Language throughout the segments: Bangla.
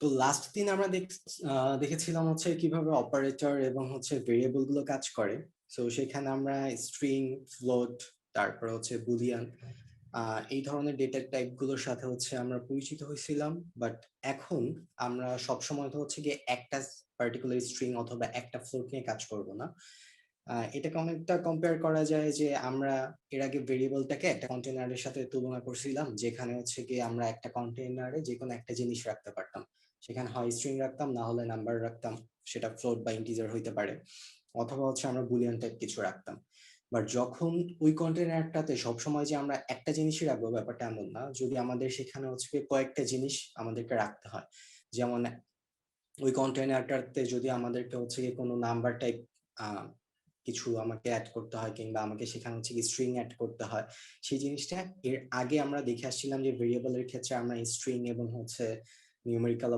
তো লাস্ট দিন আমরা দেখেছিলাম হচ্ছে কিভাবে অপারেটর এবং হচ্ছে ভেরিয়েবল গুলো কাজ করে। সো সেখানে আমরা স্ট্রিং, ফ্লোট, তারপর হচ্ছে বুলিয়ান এই ধরনের ডেটা টাইপ গুলোর সাথে হচ্ছে আমরা পরিচিত হয়েছিলাম। বাট এখন আমরা সবসময় তো হচ্ছে গিয়ে একটা পার্টিকুলার স্ট্রিং অথবা একটা ফ্লোট নিয়ে কাজ করব না। এটাকে অনেকটা কম্পেয়ার করা যায় যে আমরা এর আগে ভেরিয়েবলটাকে একটা কন্টেনারের সাথে তুলনা করছিলাম, যেখানে হচ্ছে গিয়ে আমরা একটা কন্টেনারে যে কোনো একটা জিনিস রাখতে পারতাম। সেখানে হয় স্ট্রিং রাখতাম, না হলে নাম্বার রাখতাম, সেটা ফ্লোট বা ইন্টিজার হইতে পারে, অথবা হচ্ছে আমরা বুলিয়ান টাইপ কিছু রাখতাম। বাট যখন ওই কন্টেনারটাতে সবসময় যে আমরা একটা জিনিসই রাখবো ব্যাপারটা এমন না। যদি আমাদের সেখানে হচ্ছে কয়েকটা জিনিস আমাদেরকে রাখতে হয়, যেমন ওই কন্টেনারটাতে যদি আমাদেরকে হচ্ছে কোনো নাম্বার টাইপ কিছু আমাকে অ্যাড করতে হয়, কিংবা আমাকে সেখানে হচ্ছে স্ট্রিং অ্যাড করতে হয়, সেই জিনিসটা এর আগে আমরা দেখে আসছিলাম যে ভেরিয়েবলের ক্ষেত্রে আমরা স্ট্রিং এবং হচ্ছে নিউমেরিক্যাল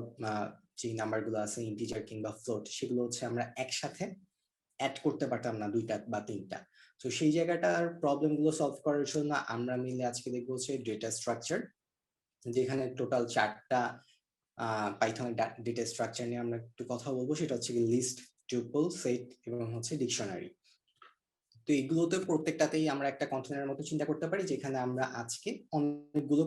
যে নাম্বারগুলো আছে ইন্টিজার কিংবা ফ্লোট, সেগুলো হচ্ছে আমরা একসাথে অ্যাড করতে পারতাম না, দুইটা বা তিনটা। তো সেই জায়গাটার প্রবলেম গুলো সলভ করার জন্য আমরা মিলে আজকে দেখবো হচ্ছে ডেটা স্ট্রাকচার, যেখানে টোটাল 4টা পাইথনের ডেটা স্ট্রাকচার নিয়ে আমরা একটু কথা বলবো। সেটা হচ্ছে লিস্ট, টুপল, সেট এবং হচ্ছে ডিকশনারি। তো এগুলোতে প্রত্যেকটাতেই আমরা একটা কন্টেনারের মতো চিন্তা করতে পারি, যেখানে আমরা আজকে অনেকগুলো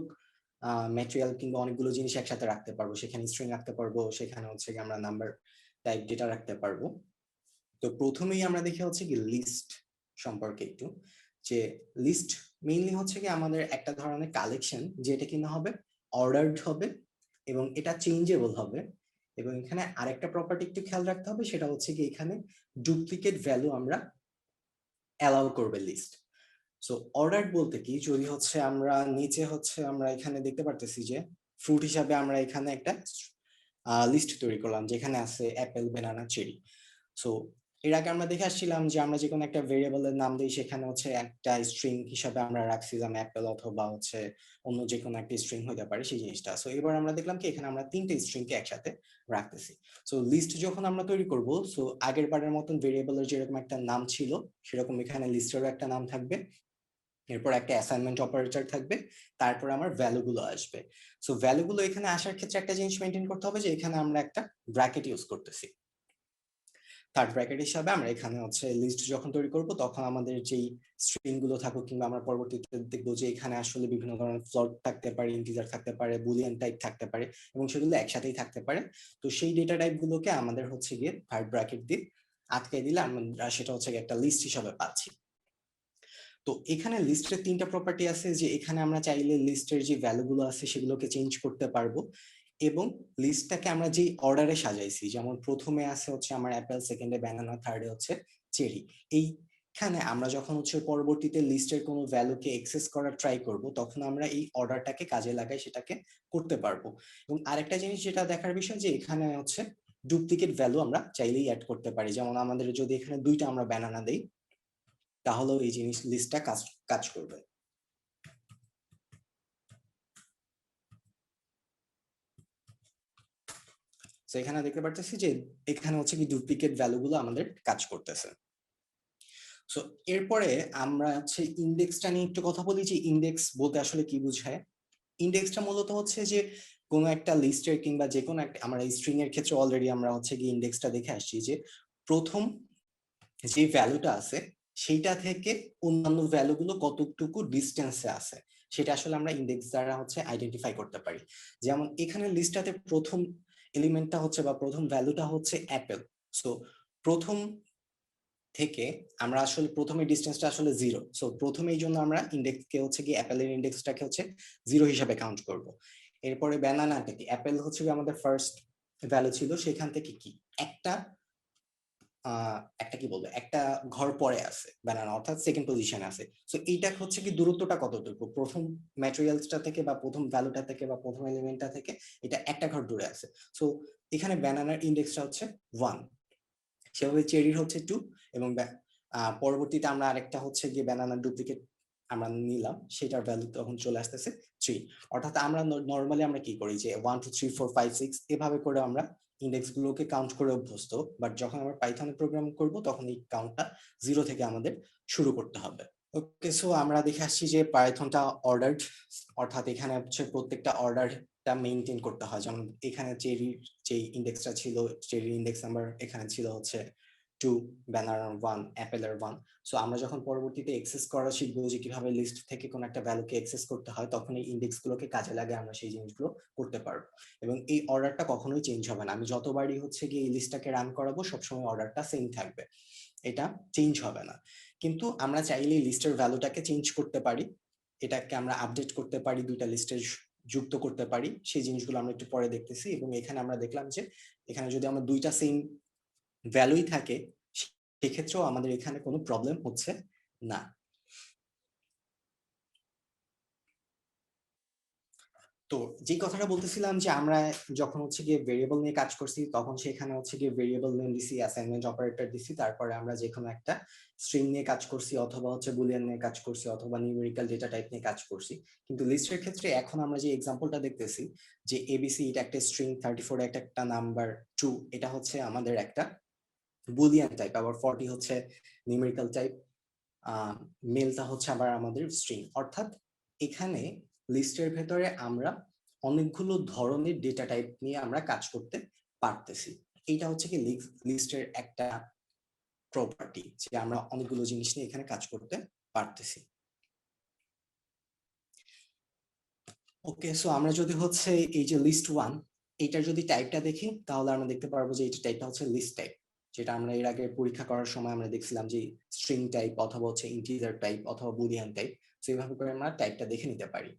ম্যাটেরিয়াল কিংবা অনেকগুলো জিনিস একসাথে রাখতে পারবো। সেখানে স্ট্রিং রাখতে পারবো, সেখানে হচ্ছে আমরা নাম্বার টাইপ ডেটা রাখতে পারবো। তো প্রথমেই আমরা দেখে হচ্ছে কি লিস্ট সম্পর্কে একটু, যে লিস্ট মেইনলি হচ্ছে কি আমাদের একটা ধরনের কালেকশন, যেটা কিনা হবে অর্ডারড হবে এবং এটা চেঞ্জেবল হবে। এবং এখানে আরেকটা প্রপার্টি একটু খেয়াল রাখতে হবে, সেটা হচ্ছে কি এখানে ডুপ্লিকেট ভ্যালু আমরা অ্যালাউ করবে লিস্ট। সো অর্ডার বলতে কি, যদি হচ্ছে আমরা নিচে হচ্ছে আমরা এখানে দেখতে পারতেছি যে ফ্রুট হিসাবে আমরা এখানে একটা লিস্ট তৈরি করলাম, যেখানে আছে অ্যাপেল, বেনানা, চেরি। সো এর আগে আমরা দেখে আসছিলাম যে আমরা যে কোনো একটা ভেরিয়েবলের নাম দিই, সেখানে হচ্ছে একটা স্ট্রিং হিসাবে আমরা রাখছিলাম অ্যাপেল, অথবা হচ্ছে অন্য যে কোনো একটা স্ট্রিং হতে পারে সেই জিনিসটা। সো এবার আমরা দেখলাম কি এখানে আমরা 3টে স্ট্রিংকে একসাথে রাখতেছি। সো লিস্ট যখন আমরা তৈরি করব, সো আগের বারের মতন ভেরিয়েবলের যেরকম একটা নাম ছিল, সেরকম এখানে লিস্টেরও একটা নাম থাকবে, এরপর একটা অ্যাসাইনমেন্ট অপারেটর থাকবে, তারপর আমার ভ্যালুগুলো আসবে। সো ভ্যালুগুলো এখানে আসার ক্ষেত্রে একটা জিনিস মেনটেন করতে হবে, যে এখানে আমরা একটা ব্র্যাকেট ইউজ করতেছি। থার্ড ব্র্যাকেট হিসাবে আমরা এখানে হচ্ছে লিস্ট যখন তৈরি করব, তখন আমাদের যেই স্ট্রিং গুলো থাকুক, কিংবা আমরা পরবর্তীতে দেখবো যে এখানে আসলে বিভিন্ন ধরনের ফ্লোট থাকতে পারে, ইন্টিজার থাকতে পারে, বুলিয়ান টাইপ থাকতে পারে, এবং সেগুলো একসাথেই থাকতে পারে। তো সেই ডেটা টাইপ গুলোকে আমাদের হচ্ছে গিয়ে থার্ড ব্র্যাকেট দিয়ে আটকে দিলে আমরা সেটা হচ্ছে একটা লিস্ট হিসাবে পাচ্ছি। তো এখানে লিস্টের 3টা প্রপার্টি আছে, যে এখানে আমরা চাইলে লিস্টের যে ভ্যালুগুলো আছে সেগুলোকে চেঞ্জ করতে পারবো, এবং লিস্টটাকে আমরা যে অর্ডারে সাজাইছি, যেমন প্রথমে আছে হচ্ছে আমার অ্যাপেল, সেকেন্ডে ব্যানানা, থার্ডে হচ্ছে চেরি, এইখানে আমরা যখন হচ্ছে পরবর্তীতে লিস্টের কোনো ভ্যালুকে এক্সেস করার ট্রাই করব, তখন আমরা এই অর্ডারটাকে কাজে লাগাই সেটাকে করতে পারবো। এবং আরেকটা জিনিস যেটা দেখার বিষয়, যে এখানে হচ্ছে ডুপ্লিকেট ভ্যালু আমরা চাইলেই অ্যাড করতে পারি। যেমন আমাদের যদি এখানে 2টা আমরা ব্যানানা দেই, তাহলেও এই জিনিস লিস্টটা কাজ করবে। তো এখানে দেখতে পারতেছি যে এখানে হচ্ছে কি ডুপ্লিকেট ভ্যালুগুলো আমাদের কাজ করতেছে। সো এরপরে আমরা হচ্ছে ইন্ডেক্সটা নিয়ে একটু কথা বলি, যে ইন্ডেক্স বলতে আসলে কি বোঝায়। ইন্ডেক্সটা মূলত হচ্ছে যে কোনো একটা লিস্টের কিংবা যে কোনো একটা, আমরা স্ট্রিং এর ক্ষেত্রে অলরেডি আমরা হচ্ছে কি ইন্ডেক্সটা দেখে আসছি, যে প্রথম যে ভ্যালুটা আছে সেইটা থেকে অন্যান্য ভ্যালুগুলো কতটুকু ডিস্টেন্সে আছে, সেটা আসলে আমরা ইন্ডেক্স দ্বারা হচ্ছে আইডেন্টিফাই করতে পারি। যেমন এখানে লিস্টটাতে প্রথম এলিমেন্টটা হচ্ছে বা প্রথম ভ্যালুটা হচ্ছে অ্যাপেল। সো প্রথম থেকে আমরা আসলে প্রথমে ডিস্টেন্সটা আসলে 0। সো প্রথমে এই জন্য আমরা ইন্ডেক্সকে হচ্ছে কি অ্যাপেলের ইন্ডেক্সটাকে হচ্ছে 0 হিসাবে কাউন্ট করব। এরপরে ব্যানানাটা কি, অ্যাপেল হচ্ছে আমাদের ফার্স্ট ভ্যালু ছিল, সেখান থেকে কি একটা একটা কি বলবো একটা ঘর পরে আছে ব্যানানা, অর্থাৎ সেকেন্ড পজিশনে আছে। সো এইটা হচ্ছে কি দূরত্বটা কতটুকু প্রথম ম্যাটেরিয়ালসটা থেকে বা প্রথম ভ্যালুটা থেকে বা প্রথম এলিমেন্টটা থেকে, এটা একটা ঘর দূরে আছে। সো এখানে ব্যানানার ইন্ডেক্সটা হচ্ছে 1, সেভাবে চেরির হচ্ছে 2, এবং পরবর্তীতে আমরা আরেকটা হচ্ছে গিয়ে ব্যানানার ডুপ্লিকেট আমরা নিলাম, সেটার ভ্যালু তখন চলে আসতেছে 3। অর্থাৎ আমরা নর্মালি আমরা কি করি, যে 1 2 3 4 5 6 এভাবে করে আমরা ইন্ডেক্স গুলোকে কাউন্ট করে অভ্যস্ত। বাট যখন আমরা পাইথনে প্রোগ্রাম করব, তখন এই কাউন্টটা 0 থেকে আমাদের শুরু করতে হবে। ওকে, সো আমরা দেখে আসছি যে পাইথনটা অর্ডার্ড, অর্থাৎ এখানে হচ্ছে প্রত্যেকটা অর্ডার টা মেইনটেইন করতে হয়। যেমন এখানে চেরির যে ইন্ডেক্সটা ছিল, চেরির ইন্ডেক্স নাম্বার এখানে ছিল হচ্ছে 2, ব্যানানার 1, অ্যাপেলের 1। সো আমরা যখন পরবর্তীতে এক্সেস করা শিখবো যে কিভাবে লিস্ট থেকে কোন একটা ভ্যালুকে এক্সেস করতে হয়, তখন এই ইন্ডেক্স গুলোকে কাজে লাগে আমরা সেই জিনিসগুলো করতে পারবো। এবং এই অর্ডারটা কখনোই চেঞ্জ হবে না। আমি যতবারই হচ্ছে গিয়ে এই লিস্টটাকে রান করাবো সবসময় অর্ডারটা সেম থাকবে, এটা চেঞ্জ হবে না। কিন্তু আমরা চাইলে লিস্টের ভ্যালুটাকে চেঞ্জ করতে পারি, এটাকে আমরা আপডেট করতে পারি, দুইটা লিস্টে যুক্ত করতে পারি। সেই জিনিসগুলো আমরা একটু পরে দেখতেছি। এবং এখানে আমরা দেখলাম যে এখানে যদি আমরা দুইটা সেম ভ্যালুই থাকে সেক্ষেত্রেও আমাদের এখানে কোনো প্রবলেম হচ্ছে না। তো যে কথাটা বলতেছিলাম যে আমরা যখন হচ্ছে গিয়ে ভেরিয়েবল নিয়ে কাজ করছি তখন সেখানে হচ্ছে গিয়ে ভেরিয়েবল নেম দিছি, অ্যাসাইনমেন্ট অপারেটর দিছি, তারপরে আমরা যে কোনো একটা স্ট্রিং নিয়ে কাজ করছি অথবা হচ্ছে বুলিয়ান নিয়ে কাজ করছি অথবা নিউমেরিক্যাল ডেটা টাইপ নিয়ে কাজ করছি। কিন্তু লিস্টের ক্ষেত্রে এখন আমরা যে এক্সাম্পলটা দেখতেছি যে এবিসি, এটা একটা স্ট্রিং, 34 এটা একটা নাম্বার, 2 এটা হচ্ছে আমাদের একটা বুলিয়ান টাইপ, আবার 40 হচ্ছে নিউমেরিক্যাল টাইপ, মেলটা হচ্ছে আবার আমাদের স্ট্রিং। অর্থাৎ এখানে লিস্টের ভেতরে আমরা অনেকগুলো ধরনের ডেটা টাইপ নিয়ে আমরা কাজ করতে পারতেছি। এইটা হচ্ছে কি লিস্টের একটা প্রপার্টি, যে আমরা অনেকগুলো জিনিস নিয়ে এখানে কাজ করতে পারতেছি। ওকে, সো আমরা যদি হচ্ছে এই যে লিস্ট 1 এইটার যদি টাইপটা দেখি তাহলে আমরা দেখতে পারবো যে এইটা টাইপটা হচ্ছে লিস্ট টাইপ, যেটা আমরা এর আগে পরীক্ষা করার সময় আমরা দেখছিলাম যে স্ট্রিং টাইপ অথবা হচ্ছে ইন্টিজার টাইপ অথবা বুলিয়ান টাইপ। সো এইভাবে করে আমরা টাইপটা দেখে নিতে পারি।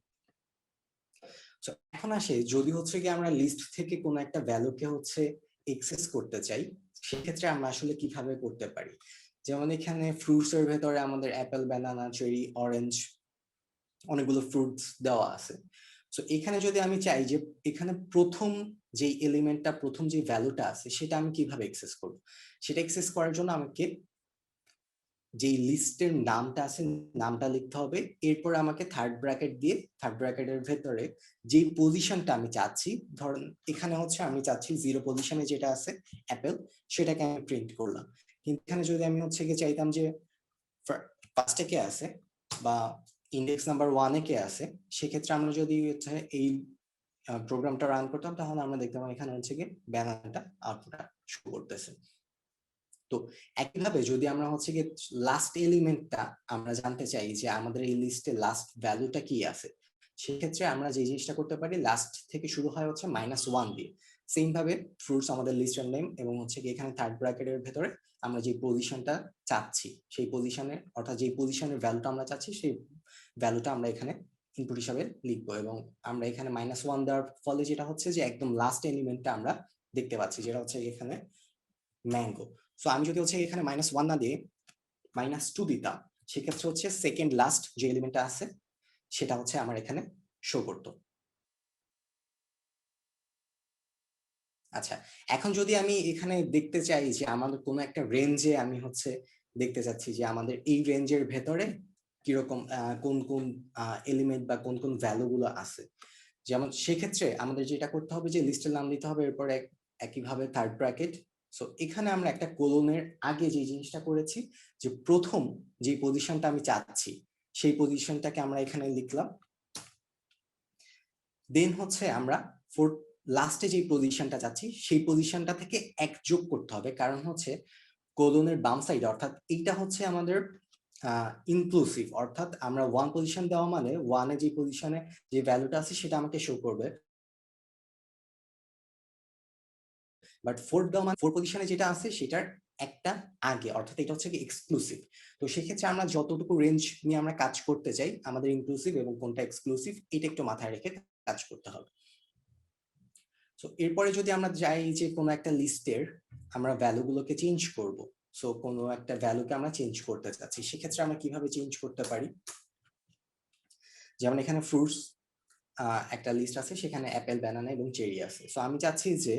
সো এখন আসে, যদি হচ্ছে কি আমরা লিস্ট থেকে কোন একটা ভ্যালুকে হচ্ছে এক্সেস করতে চাই, সেক্ষেত্রে আমরা আসলে কিভাবে করতে পারি। যেমন এখানে ফ্রুটস এর ভেতরে আমাদের অ্যাপেল, ব্যানানা, চেরি, অরেঞ্জ অনেকগুলো ফ্রুটস দেওয়া আছে। সো এখানে যদি আমি চাই যে এখানে প্রথম যে এলিমেন্টটা, প্রথম যে ভ্যালুটা আছে সেটা আমি কিভাবে অ্যাক্সেস করব, সেটা অ্যাক্সেস করার জন্য আমাকে যে লিস্টের নামটা আছে নামটা লিখতে হবে, এরপর আমাকে থার্ড ব্র্যাকেট দিয়ে থার্ড ব্র্যাকেটের ভেতরে যে পজিশনটা আমি চাচ্ছি, ধরেন এখানে হচ্ছে আমি চাচ্ছি 0 পজিশনে যেটা আছে অ্যাপেল, সেটাকে আমি প্রিন্ট করলাম। কিন্তু এখানে যদি আমি হচ্ছে গিয়ে চাইতাম যে ফার্স্টে কে আছে বা ইন্ডেক্স নাম্বার 1 এ কে আছে, সেক্ষেত্রে আমরা যদি হচ্ছে এই প্রোগ্রামটা রান করতাম তাহলে আমরা দেখতাম এখানে হচ্ছে গিয়ে ব্যানানাটা আউটপুটটা শো করতেছে। তো একইভাবে যদি আমরা হচ্ছে গিয়ে লাস্ট এলিমেন্টটা আমরা জানতে চাই যে আমাদের এই লিস্টে লাস্ট ভ্যালুটা কি আছে, সেক্ষেত্রে আমরা যে জিনিসটা করতে পারি, লাস্ট থেকে শুরু হয় হচ্ছে -1 দিয়ে। সেম ভাবে ফ্রুটস আমাদের লিস্টের নেম, এবং হচ্ছে কি এখানে থার্ড ব্র্যাকেটের ভেতরে আমরা যে পজিশনটা চাচ্ছি সেই পজিশনে, অর্থাৎ যে পজিশনের ভ্যালুটা আমরা চাচ্ছি সেই ভ্যালুটা আমরা এখানে ইনপুট হিসাবে লিখবো। এবং আমরা এখানে -1 দেওয়ার ফলে যেটা হচ্ছে যে একদম লাস্ট এলিমেন্টটা আমরা দেখতে পাচ্ছি, যেটা হচ্ছে এখানে ম্যাঙ্গো। সো আমি যদি হচ্ছে এখানে -1 না দিয়ে -2 দিতাম, সেক্ষেত্রে হচ্ছে সেকেন্ড লাস্ট যে এলিমেন্টটা আছে সেটা হচ্ছে আমার এখানে শো করতো। আচ্ছা, এখন যদি আমি এখানে দেখতে চাই যে আমাদের কোনো একটা রেঞ্জে আমি হচ্ছে দেখতে চাচ্ছি যে আমাদের এই রেঞ্জের ভেতরে কিরকম কোন কোন এলিমেন্ট বা কোন কোন ভ্যালু গুলো আছে, যেমন সেক্ষেত্রে আমাদের যেটা করতে হবে যে লিস্টের নাম দিতে হবে, এরপর একইভাবে থার্ড ব্র্যাকেট। সো এখানে আমরা একটা কোলনের আগে যে জিনিসটা করেছি, যে প্রথম যে পজিশনটা আমি চাচ্ছি সেই পজিশনটাকে আমরা এখানে লিখলাম। দেন হচ্ছে আমরা ফোর্থ লাস্টে যে পজিশনটা চাচ্ছি সেই পজিশনটা থেকে 1 যোগ করতে হবে, কারণ হচ্ছে কোলনের বাম সাইড, অর্থাৎ এইটা হচ্ছে আমাদের ইনক্লুসিভ, অর্থাৎ আমরা 1 পজিশন দেওয়া মানে 1 এ যে পজিশনে যে ভ্যালুটা আছে সেটা আমাকে শো করবে, বাট 4 দেওয়া মানে 4 পজিশনে যেটা আছে সেটার একটা আগে, অর্থাৎ এটা হচ্ছে কি এক্সক্লুসিভ। তো সেক্ষেত্রে আমরা যতটুকু রেঞ্জ নিয়ে আমরা কাজ করতে চাই, আমাদের ইনক্লুসিভ এবং কোনটা এক্সক্লুসিভ এটা একটু মাথায় রেখে কাজ করতে হবে। সো এরপরে যদি আমরা যাই যে কোনো একটা লিস্টের আমরা ভ্যালুগুলোকে চেঞ্জ করব, সো কোনো একটা ভ্যালুকে আমরা চেঞ্জ করতে চাচ্ছি, সেক্ষেত্রে আমরা কিভাবে চেঞ্জ করতে পারি। যেমন এখানে ফ্রুটস একটা লিস্ট আছে, সেখানে অ্যাপেল, ব্যানানা এবং চেরি আছে। সো আমি চাচ্ছি যে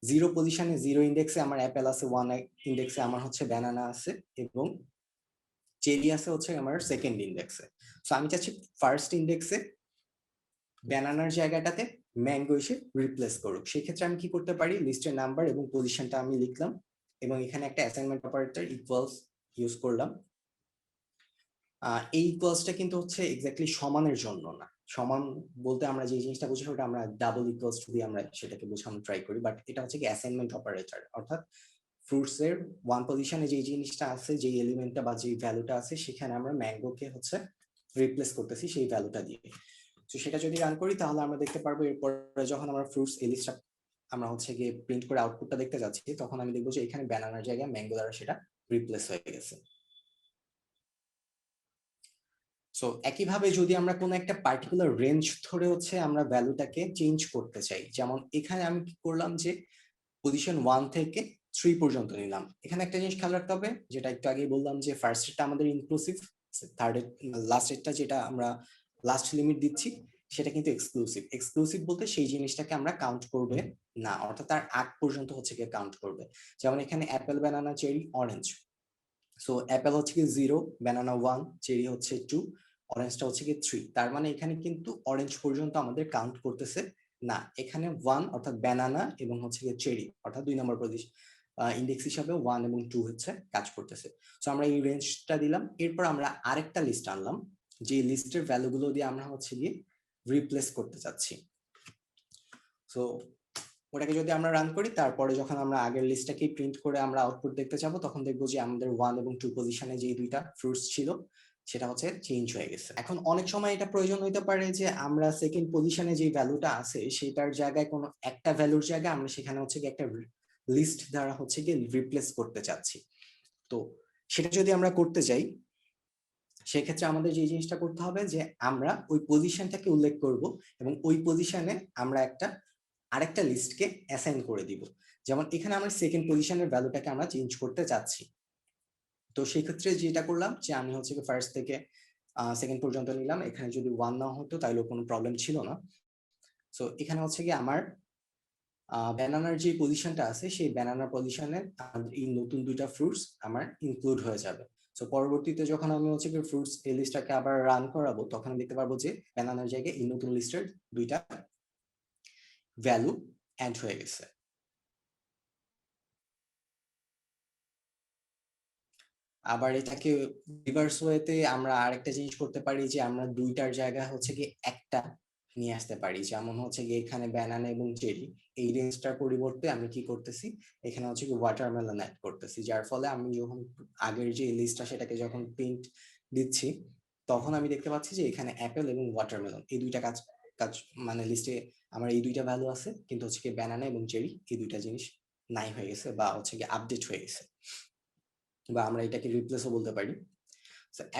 0 পজিশনে 0 ইন্ডেক্সে আমার অ্যাপেল আছে, 1 ইন্ডেক্সে আমার হচ্ছে ব্যানানা আছে, এবং চেরি আছে হচ্ছে আমার সেকেন্ড ইন্ডেক্সে। সো আমি চাচ্ছি ফার্স্ট ইন্ডেক্সে ব্যানানার জায়গাটাতে ম্যাঙ্গো এসে রিপ্লেস করুক। সেক্ষেত্রে আমি কি করতে পারি, লিস্টের নাম্বার এবং পজিশনটা আমি লিখলাম, এবং এখানে একটা অ্যাসাইনমেন্ট অপারেটর ইকুয়ালস ইউজ করলাম। এই ইকুয়ালসটা কিন্তু হচ্ছে এক্স্যাক্টলি সমানের জন্য না, সমান বলতে আমরা যে জিনিসটা বুঝি ওটা আমরা ডাবল ইকুয়ালস টু দিয়ে আমরা সেটাকে বোঝানোর ট্রাই করি, বাট এটা হচ্ছে কি অ্যাসাইনমেন্ট অপারেটর, অর্থাৎ ফ্রুটস এর ওয়ান পজিশনে যে জিনিসটা আছে, যে এলিমেন্টটা বা যে ভ্যালুটা আছে, সেখানে আমরা ম্যাঙ্গোকে হচ্ছে রিপ্লেস করতেছি সেই ভ্যালুটা দিয়ে। তো সেটা যদি রান করি তাহলে আমরা দেখতে পারবো এরপরে যখন আমরা ফ্রুটস এই লিস্টটা আমরা হচ্ছে গিয়ে প্রিন্ট করে আউটপুটটা দেখতে যাচ্ছি, তখন আমি দেখবো যে এখানে ব্যানানার জায়গায় ম্যাঙ্গো দ্বারা সেটা রিপ্লেস হয়ে গেছে। সো একইভাবে যদি আমরা কোনো একটা পার্টিকুলার রেঞ্জ ধরে হচ্ছে আমরা ভ্যালুটাকে চেঞ্জ করতে চাই, যেমন এখানে আমি কি করলাম যে পজিশন 1 থেকে 3 পর্যন্ত নিলাম। এখানে একটা জিনিস খেয়াল রাখতে হবে, যেটা একটু আগেই বললাম যে ফার্স্ট এরটা আমাদের ইনক্লুসিভ, থার্ড লাস্ট এরটা যেটা আমরা লাস্ট লিমিট দিচ্ছি সেটা কিন্তু এক্সক্লুসিভ। এক্সক্লুসিভ বলতে সেই জিনিসটাকে আমরা কাউন্ট করবে না, অর্থাৎ তার আগ পর্যন্ত হচ্ছে গিয়ে কাউন্ট করবে। যেমন এখানে Apple, banana, cherry, orange. So Apple হচ্ছে কি 0, ব্যানানা 1, চেরি হচ্ছে 2, অরেঞ্জটা হচ্ছে কি 3। তার মানে এখানে কিন্তু অরেঞ্জ পর্যন্ত আমাদের কাউন্ট করতেছে না, এখানে 1 অর্থাৎ ব্যানানা এবং হচ্ছে কি চেরি অর্থাৎ 2 নম্বর পজিশন ইন্ডেক্স হিসাবে 1 এবং 2 হচ্ছে কাজ করতেছে। সো আমরা এই রেঞ্জটা দিলাম, এরপর আমরা আরেকটা লিস্ট আনলাম, যে লিস্টের ভ্যালুগুলো দিয়ে আমরা হচ্ছে গিয়ে রিপ্লেস করতে চাচ্ছি। সো ওটাকে যদি আমরা রান করি, তারপরে যখন আমরা আগের লিস্টটাকে প্রিন্ট করে আমরা আউটপুট দেখতে যাবো, তখন দেখবো যে আমাদের 1 এবং 2 পজিশনে যে দুইটা ফ্রুটস ছিল সেটা হচ্ছে চেঞ্জ হয়ে গেছে। এখন অনেক সময় এটা প্রয়োজন হইতে পারে যে আমরা সেকেন্ড পজিশনে যে ভ্যালুটা আছে সেটার জায়গায় কোনো একটা ভ্যালুর জায়গায় আমরা সেখানে হচ্ছে কি একটা লিস্ট দ্বারা হচ্ছে কি রিপ্লেস করতে চাচ্ছি। তো সেটা যদি আমরা করতে যাই, সেক্ষেত্রে আমাদের যে জিনিসটা করতে হবে যে আমরা ওই পজিশনটাকে উল্লেখ করব এবং ওই পজিশনে আমরা একটা আরেকটা লিস্টকে অ্যাসাইন করে দিব। যেমন এখানে আমরা সেকেন্ড পজিশনের ভ্যালুটাকে আমরা চেঞ্জ করতে চাচ্ছি। তো সেই ক্ষেত্রে যেটা করলাম যে আমি হচ্ছে কি ফার্স্ট থেকে সেকেন্ড পর্যন্ত নিলাম, এখানে যদি 1 না হতো তাহলে কোনো প্রবলেম ছিল না। সো এখানে হচ্ছে কি আমার ব্যানানার যে পজিশনটা আছে সেই ব্যানানার পজিশনে এই নতুন দুইটা ফ্রুটস আমার ইনক্লুড হয়ে যাবে। সো পরবর্তীতে যখন আমি হচ্ছে কি ফ্রুটস এই লিস্টটাকে আবার রান করাবো, তখন দেখতে পারবো যে ব্যানানার জায়গায় এই নতুন লিস্টের দুইটা ভ্যালু অ্যাড হয়ে গেছে। আবার এটাকে রিভার্স ওয়েতে আমরা আরেকটা জিনিস করতে পারি যে আমরা দুইটার জায়গায় হচ্ছে কি একটা নিয়ে আসতে পারি। যেমন হচ্ছে কি এখানে ব্যানানা এবং চেরি এই রেঞ্জটার পরিবর্তে আমি কি করতেছি, এখানে হচ্ছে কি ওয়াটারমেলন অ্যাড করতেছি, যার ফলে আমি যখন আগের যে লিস্টটা সেটাকে যখন প্রিন্ট দিচ্ছি, তখন আমি দেখতে পাচ্ছি যে এখানে অ্যাপেল এবং ওয়াটারমেলন এই দুইটা কাজ কাজ মানে লিস্টে আমার এই দুইটা ভ্যালু আছে, কিন্তু হচ্ছে কি ব্যানানা এবং চেরি এই দুইটা জিনিস নাই হয়ে গেছে বা হচ্ছে কি আপডেট হয়ে গেছে, বা আমরা এটাকে রিপ্লেসও বলতে পারি।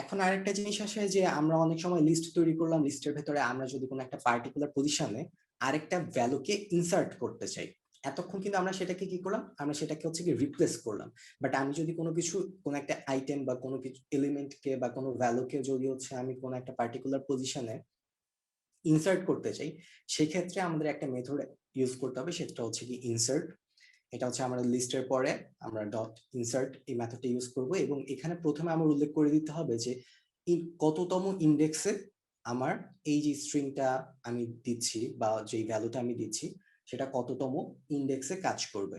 এখন আরেকটা জিনিস আসে যে আমরা অনেক সময় লিস্ট তৈরি করলাম, লিস্টের ভেতরে আমরা যদি কোনো একটা পার্টিকুলার পজিশনে আরেকটা ভ্যালুকে ইনসার্ট করতে চাই, এতক্ষণ কিন্তু আমরা সেটাকে কি করলাম, আমরা সেটাকে হচ্ছে কি রিপ্লেস করলাম। বাট আমি যদি কোনো কিছু কোনো একটা আইটেম বা কোনো কিছু এলিমেন্টকে বা কোনো ভ্যালুকে যদি হচ্ছে আমি কোনো একটা পার্টিকুলার পজিশনে ইনসার্ট করতে চাই, সেক্ষেত্রে আমাদের একটা মেথড ইউজ করতে হবে, সেটা হচ্ছে কি ইনসার্ট। এটা হচ্ছে আমরা লিস্টের পরে আমরা ডট ইনসার্ট এই মেথডটা ইউজ করব, এবং এখানে প্রথমে আমার উল্লেখ করে দিতে হবে যে কততম ইন্ডেক্সে আমার এই যে স্ট্রিংটা আমি দিচ্ছি বা যে ভ্যালুটা আমি দিচ্ছি সেটা কততম ইন্ডেক্সে কাজ করবে।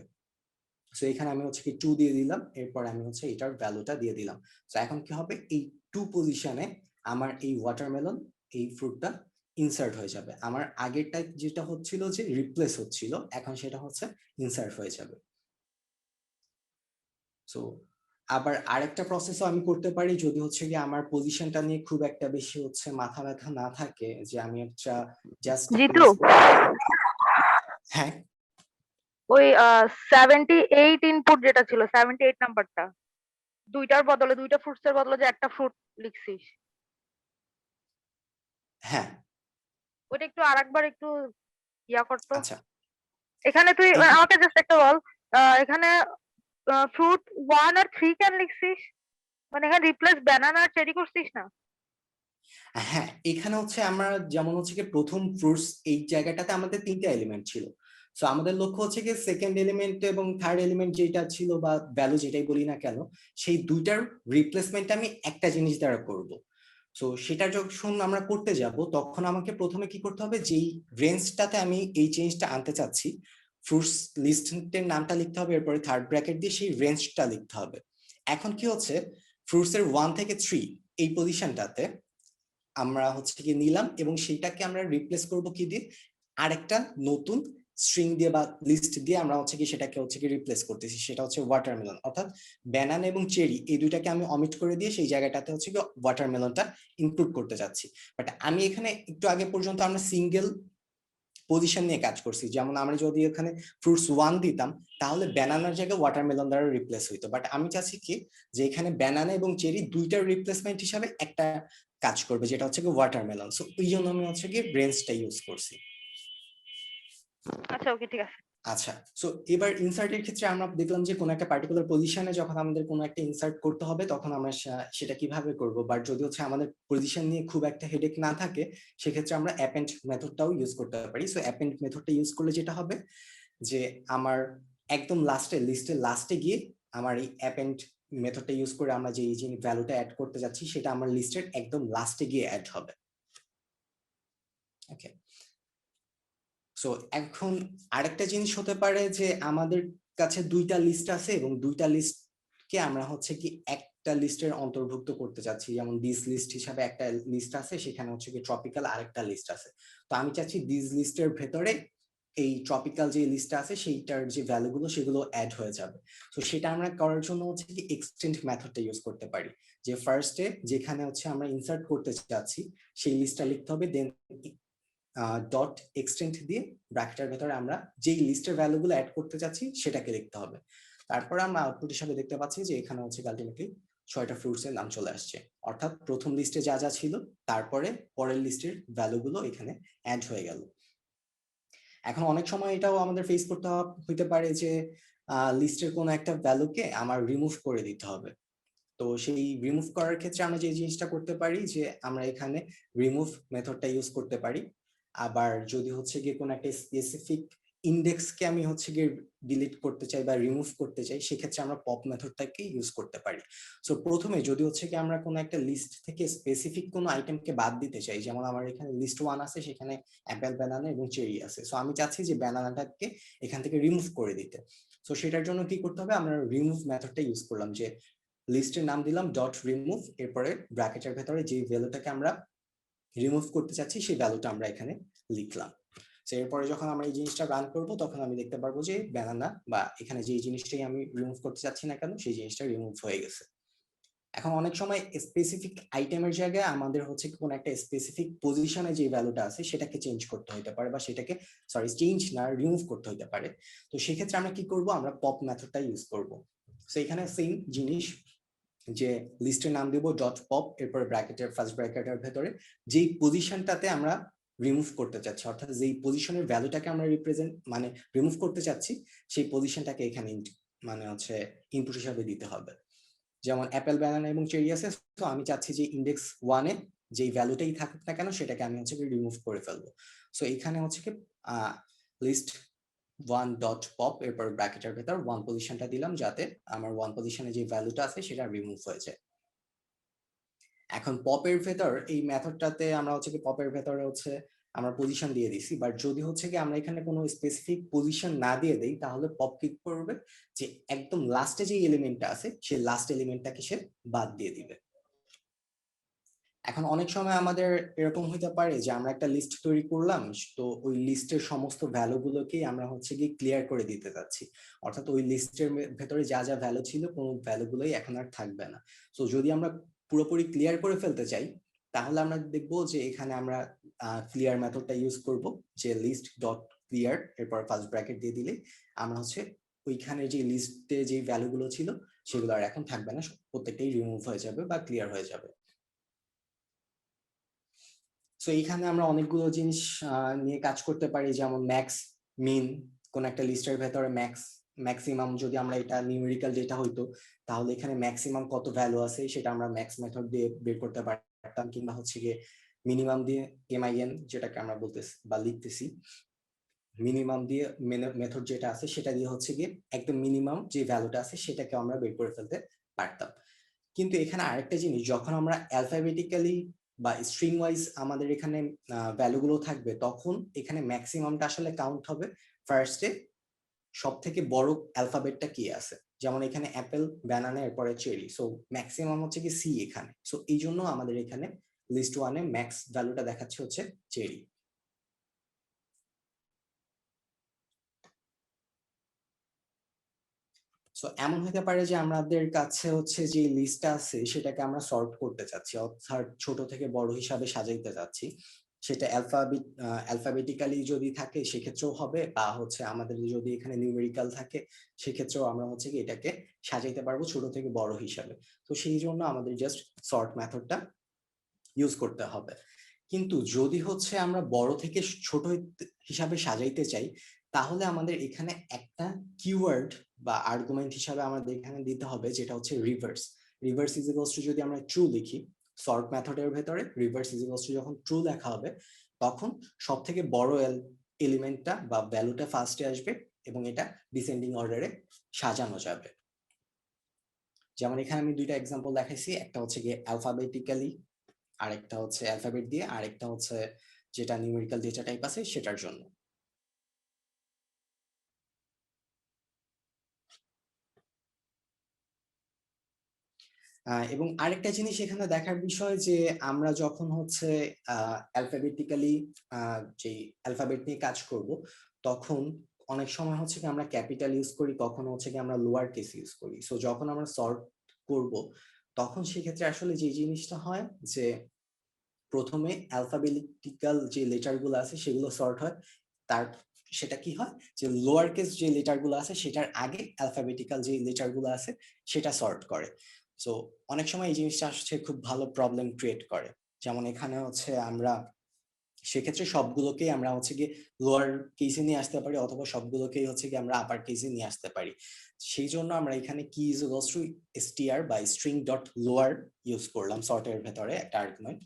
সো এখানে আমি হচ্ছে কি 2 দিয়ে দিলাম, এরপর আমি হচ্ছে এটার ভ্যালুটা দিয়ে দিলাম। সো এখন কি হবে, এই 2 পজিশনে আমার এই ওয়াটারমেলন এই ফ্রুটটা ইনসার্ট হয়ে যাবে। আমার আগেরটা যেটা হচ্ছিল যে রিপ্লেস হচ্ছিল, এখন সেটা হচ্ছে ইনসার্ট হয়ে যাবে। সো আবার আরেকটা প্রসেসও আমি করতে পারি, যদি হচ্ছে কি আমার পজিশনটা নিয়ে খুব একটা বেশি হচ্ছে মাথা ব্যথা না থাকে, যে আমি একটা জাস্ট জিতু, হ্যাঁ ওই 78 ইনপুট যেটা ছিল, 78 নাম্বারটা, দুইটার বদলে দুইটা ফ্রুটস এর বদলে যে একটা ফ্রুট লিখছিস, হ্যাঁ ওইটা একটু আরেকবার একটু ইয়া করতো। আচ্ছা এখানে তুই এখানে আমাকে জাস্ট একটা বল, এখানে ফ্রুট 1 আর 3 কেন লিখছিস? মানে এখানে রিপ্লেস ব্যানানা আর চেরি করছিস না? হ্যাঁ এখানে হচ্ছে আমরা যেমন হচ্ছে কি প্রথম ফ্রুটস এই জায়গাটাতে আমাদের 3টা এলিমেন্ট ছিল। সো আমাদের লক্ষ্য হচ্ছে কি সেকেন্ড এলিমেন্ট এবং থার্ড এলিমেন্ট যেটা ছিল বা ভ্যালু যেটাই বলি না কেন, সেই দুইটার রিপ্লেসমেন্ট আমি একটা জিনিস দ্বারা করব। সো সেটা যখন আমরা করতে যাব, তখন আমাকে প্রথমে কি করতে হবে, যেই রেঞ্জটাতে আমি এই চেঞ্জটা আনতে চাচ্ছি ফ্রুটস লিস্টের নামটা লিখতে হবে, এরপরে থার্ড ব্র্যাকেট দিয়ে সেই রেঞ্জটা লিখতে হবে। এখন কি হচ্ছে, ফ্রুটস এর 1 থেকে 3 এই পজিশনটাতে আমরা হচ্ছে কি নিলাম এবং সেটাকে আমরা রিপ্লেস করব কি দিয়ে, আরেকটা নতুন স্ট্রিং দিয়ে বা লিস্ট দিয়ে আমরা হচ্ছে কি সেটাকে হচ্ছে কি রিপ্লেস করতেছি, সেটা হচ্ছে ওয়াটারমেলন। অর্থাৎ ব্যানানা এবং চেরি এই দুইটাকে আমি অমিট করে দিয়ে সেই জায়গাটাতে হচ্ছে কি ওয়াটারমেলনটা ইনক্লুড করতে যাচ্ছি। বাট আমি এখানে একটু আগে পর্যন্ত আমরা সিঙ্গেল পজিশন নিয়ে কাজ করছি, যেমন আমরা যদি এখানে ফ্রুটস 1 দিতাম তাহলে ব্যানানার জায়গায় ওয়াটারমেলন দ্বারা রিপ্লেস হইতো। বাট আমি চাচ্ছি কি যে এখানে ব্যানানা এবং চেরি দুইটার রিপ্লেসমেন্ট হিসাবে একটা কাজ করবে, যেটা হচ্ছে কি ওয়াটারমেলন। সো এই জন্য আমি হচ্ছে কি ব্রেঞ্চটা ইউজ করছি। আচ্ছা, ওকে, ঠিক আছে। আচ্ছা, সো এবার ইনসার্টের ক্ষেত্রে আমরা দেখলাম যে কোন একটা পার্টিকুলার পজিশনে যখন আমাদের কোনো একটা ইনসার্ট করতে হবে তখন আমরা সেটা কিভাবে করব। বাট যদি হচ্ছে আমাদের পজিশন নিয়ে খুব একটা হেডেক না থাকে সেক্ষেত্রে আমরা অ্যাপেন্ড মেথডটাও ইউজ করতে পারি। সো অ্যাপেন্ড মেথডটা ইউজ করলে যেটা হবে যে আমার একদম লাস্টে লিস্টের লাস্টে গিয়ে আমার এই অ্যাপেন্ড মেথডটা ইউজ করে আমরা যে ভ্যালুটা অ্যাড করতে যাচ্ছি সেটা আমার লিস্টের একদম লাস্টে গিয়ে অ্যাড হবে। ওকে, সো এখন আরেকটা জিনিস হতে পারে যে আমাদের কাছে দুইটা লিস্ট আছে এবং দুইটা লিস্টকে আমরা হচ্ছে কি একটা লিস্টের অন্তর্ভুক্ত করতে চাচ্ছি। যেমন দিস লিস্ট হিসাবে একটা লিস্ট আছে, সেখানে হচ্ছে কি ট্রপিক্যাল আরেকটা লিস্ট আছে। তো আমি চাচ্ছি দিস লিস্টের ভেতরে এই ট্রপিক্যাল যে লিস্টটা আছে সেইটার যে ভ্যালুগুলো সেগুলো অ্যাড হয়ে যাবে। তো সেটা আমরা করার জন্য হচ্ছে কি এক্সটেন্ড মেথডটা ইউজ করতে পারি, যে ফার্স্টে যেখানে হচ্ছে আমরা ইনসার্ট করতে চাচ্ছি সেই লিস্টটা লিখতে হবে, দেন ডট এক্সটেন্ড দিয়ে ব্র্যাকেটের ভেতরে আমরা যেই লিস্টের ভ্যালুগুলো অ্যাড করতে চাচ্ছি সেটাকে লিখতে হবে। তারপরে আমরা আউটপুট হিসাবে দেখতে পাচ্ছি যে এখানে হচ্ছে আলটিমেটলি 6টা ফ্রুটস এর নাম চলে আসছে, অর্থাৎ প্রথম লিস্টে যা যা ছিল তারপরে পরের লিস্টের ভ্যালুগুলো এখানে অ্যাড হয়ে গেল। এখন অনেক সময় এটাও আমাদের ফেস করতে হইতে পারে যে লিস্টের কোনো একটা ভ্যালুকে আমার রিমুভ করে দিতে হবে। তো সেই রিমুভ করার ক্ষেত্রে আমরা যে জিনিসটা করতে পারি যে আমরা এখানে রিমুভ মেথডটা ইউজ করতে পারি। আবার যদি হচ্ছে গিয়ে কোনো একটা স্পেসিফিক ইন্ডেক্সকে আমি হচ্ছে গিয়ে ডিলিট করতে চাই বা রিমুভ করতে চাই সেক্ষেত্রে আমরা পপ মেথডটাকে ইউজ করতে পারি। সো প্রথমে যদি হচ্ছে কি আমরা কোনো একটা লিস্ট থেকে স্পেসিফিক কোনো আইটেমকে বাদ দিতে চাই, যেমন আমার এখানে লিস্ট 1 আছে, সেখানে অ্যাপেল, ব্যানানা এবং চেরি আছে। সো আমি চাচ্ছি যে ব্যানানাটাকে এখান থেকে রিমুভ করে দিতে। সো সেটার জন্য কি করতে হবে, আমরা রিমুভ মেথডটা ইউজ করলাম, যে লিস্টের নাম দিলাম ডট রিমুভ, এরপরে ব্র্যাকেটের ভেতরে যে ভ্যালুটাকে আমরা রিমুভ করতে চাচ্ছি সেই ভ্যালুটা আমরা এখানে লিখলাম। তো এরপরে যখন আমরা এই জিনিসটা রান করব তখন আমি দেখতে পারবো যে ব্যানানা বা এখানে যে জিনিসটাই আমি রিমুভ করতে চাচ্ছি না কেন সেই জিনিসটা রিমুভ হয়ে গেছে। এখন অনেক সময় স্পেসিফিক আইটেমের জায়গায় আমাদের হচ্ছে কোন একটা স্পেসিফিক পজিশনে যে ভ্যালুটা আছে সেটাকে চেঞ্জ করতে হতে পারে, বা সেটাকে চেঞ্জ না রিমুভ করতে হতে পারে। তো সেক্ষেত্রে আমরা কি করব, আমরা পপ মেথডটা ইউজ করব। তো এখানে সেম জিনিস, যে লিস্টের নাম দিব ডট পপ, এরপরে ব্র্যাকেটের ফার্স্ট ব্র্যাকেটের ভেতরে যেই পজিশনটাতে আমরা রিমুভ করতে চাচ্ছি, অর্থাৎ যেই পজিশনের ভ্যালুটাকে আমরা রিমুভ করতে চাচ্ছি সেই পজিশনটাকে এখানে মানে হচ্ছে ইনপুট হিসাবে দিতে হবে। যেমন অ্যাপেল, ব্যানানা এবং চেরি আছে, তো আমি চাচ্ছি যে ইন্ডেক্স 1 এ যেই ভ্যালুটাই থাকুক না কেন সেটাকে আমি হচ্ছে রিমুভ করে ফেলবো। সো এখানে হচ্ছে কি লিস্ট 1 ডট পপ, এরপর ব্র্যাকেটের ভেতর 1 পজিশনটা দিলাম যাতে আমার 1 পজিশনে যে ভ্যালুটা আছে সেটা রিমুভ হয়ে যায়। এখন পপের ভেতর এই মেথডটাতে আমরা হচ্ছে কি পপের ভেতরে হচ্ছে আমরা পজিশন দিয়ে দিছি, বাট যদি হচ্ছে কি আমরা এখানে কোনো স্পেসিফিক পজিশন না দিয়ে দেই তাহলে পপ কি করবে, যে একদম লাস্টে যে এলিমেন্টটা আছে সেই লাস্ট এলিমেন্টটাকে সে বাদ দিয়ে দিবে। এখন অনেক সময় আমাদের এরকম হইতে পারে যে আমরা একটা লিস্ট তৈরি করলাম, তো ওই লিস্টের সমস্ত ভ্যালুগুলোকে আমরা হচ্ছে কি ক্লিয়ার করে দিতে চাচ্ছি, অর্থাৎ ওই লিস্টের ভেতরে যা যা ভ্যালু ছিল কোন ভ্যালুগুলোই এখন আর থাকবে না। তো যদি আমরা পুরোপুরি ক্লিয়ার করে ফেলতে চাই তাহলে আমরা দেখবো যে এখানে আমরা ক্লিয়ার মেথডটা ইউজ করব, যে লিস্ট ডট ক্লিয়ার, এরপর ফার্স্ট ব্র্যাকেট দিয়ে দিলে আমরা হচ্ছে ওইখানে যে লিস্টে যে ভ্যালুগুলো ছিল সেগুলো আর এখন থাকবে না, প্রত্যেকটাই রিমুভ হয়ে যাবে বা ক্লিয়ার হয়ে যাবে। সো এইখানে আমরা অনেকগুলো জিনিস নিয়ে কাজ করতে পারি, যেমন ম্যাক্স, মিন, কোন একটা লিস্টের ভেতরে ম্যাক্সিমাম যদি আমরা এটা নিউমেরিক্যাল ডেটা হইতো তাহলে এখানে ম্যাক্সিমাম কত ভ্যালু আছে সেটা আমরা ম্যাক্স মেথড দিয়ে বের করতে পারতাম, কিংবা হচ্ছে গিয়ে মিনিমাম দিয়ে এমআইএন যেটাকে আমরা বলতেছি বা লিখতেছি, মিনিমাম দিয়ে মেথড যেটা আছে সেটা দিয়ে হচ্ছে গিয়ে একদম মিনিমাম যে ভ্যালুটা আছে সেটাকে আমরা বের করে ফেলতে পারতাম। কিন্তু এখানে আরেকটা জিনিস, যখন আমরা অ্যালফাবেটিক্যালি বা স্ট্রিং ওয়াইজ আমাদের এখানে ভ্যালুগুলো থাকবে তখন এখানে ম্যাক্সিমামটা আসলে কাউন্ট হবে ফার্স্টে সব থেকে বড় অ্যালফাবেটটা কি আছে, যেমন এখানে অ্যাপেল, ব্যানানা, এরপরে চেরি, সো ম্যাক্সিমাম হচ্ছে কি সি এখানে। সো এই জন্য আমাদের এখানে লিস্ট ওয়ানে ম্যাক্স ভ্যালুটা দেখাচ্ছে হচ্ছে চেরি। সো এমন হতে পারে যে আমাদের কাছে হচ্ছে যে লিস্টটা আছে সেটাকে আমরা সর্ট করতে চাচ্ছি, অর্থাৎ ছোট থেকে বড় হিসাবে সাজাইতে চাচ্ছি। সেটা অ্যালফাবেটিক্যালি যদি থাকে সেক্ষেত্রেও হবে, বা হচ্ছে আমাদের যদি এখানে নিউমেরিক্যাল থাকে সেক্ষেত্রেও আমরা হচ্ছে কি এটাকে সাজাইতে পারবো ছোট থেকে বড় হিসাবে। তো সেই জন্য আমাদের জাস্ট সর্ট মেথডটা ইউজ করতে হবে। কিন্তু যদি হচ্ছে আমরা বড় থেকে ছোট হিসাবে সাজাইতে চাই, তাহলে আমাদের এখানে একটা কিওয়ার্ড বা আর্গুমেন্ট হিসাবে আমাদের এখানে দিতে হবে, যেটা হচ্ছে reverse. Reverse is equals to যদি আমরা ট্রু লিখি সর্ট মেথডের ভেতরে, রিভার্স ইজ ইকুয়ালস টু যখন ট্রু লেখা হবে তখন সব থেকে বড় এলিমেন্টটা বা ভ্যালুটা ফার্স্টে আসবে এবং এটা ডিসেন্ডিং অর্ডারে সাজানো যাবে। যেমন এখানে আমি দুইটা এক্সাম্পল দেখাইছি, একটা হচ্ছে গিয়ে অ্যালফাবেটিক্যালি, আরেকটা হচ্ছে অ্যালফাবেট দিয়ে, আরেকটা হচ্ছে যেটা নিউমেরিক্যাল ডেটা টাইপ আছে সেটার জন্য। এবং আরেকটা জিনিস এখানে দেখার বিষয় যে আমরা যখন হচ্ছে অ্যালফাবেটিক্যালি যে অ্যালফাবেট নিয়ে কাজ করব, তখন অনেক সময় হচ্ছে কি আমরা ক্যাপিটাল ইউজ করি, কখনো হচ্ছে কি আমরা লোয়ার কেস ইউজ করি। সো যখন আমরা সর্ট করব তখন সেক্ষেত্রে আসলে যে জিনিসটা হয় যে প্রথমে অ্যালফাবেটিক্যাল যে লেটার গুলো আছে সেগুলো সর্ট হয়, তার সেটা কি হয় যে লোয়ার কেস যে লেটার গুলো আছে সেটার আগে অ্যালফাবেটিক্যাল যে লেটার গুলো আছে সেটা সর্ট করে। সো অনেক সময় এই জিনিসটা আসছে খুব ভালো প্রবলেম ক্রিয়েট করে। যেমন এখানে হচ্ছে আমরা সেক্ষেত্রে সবগুলোকেই আমরা হচ্ছে কি লোয়ার কেসে নিয়ে আসতে পারি, অথবা সবগুলোকেই হচ্ছে কি আমরা আপার কেসে নিয়ে আসতে পারি। সেই জন্য আমরা এখানে কি ইজ ইকুয়ালস টু str বা স্ট্রিং ডট লোয়ার ইউজ করলাম সর্টের ভেতরে একটা আর্গুমেন্ট।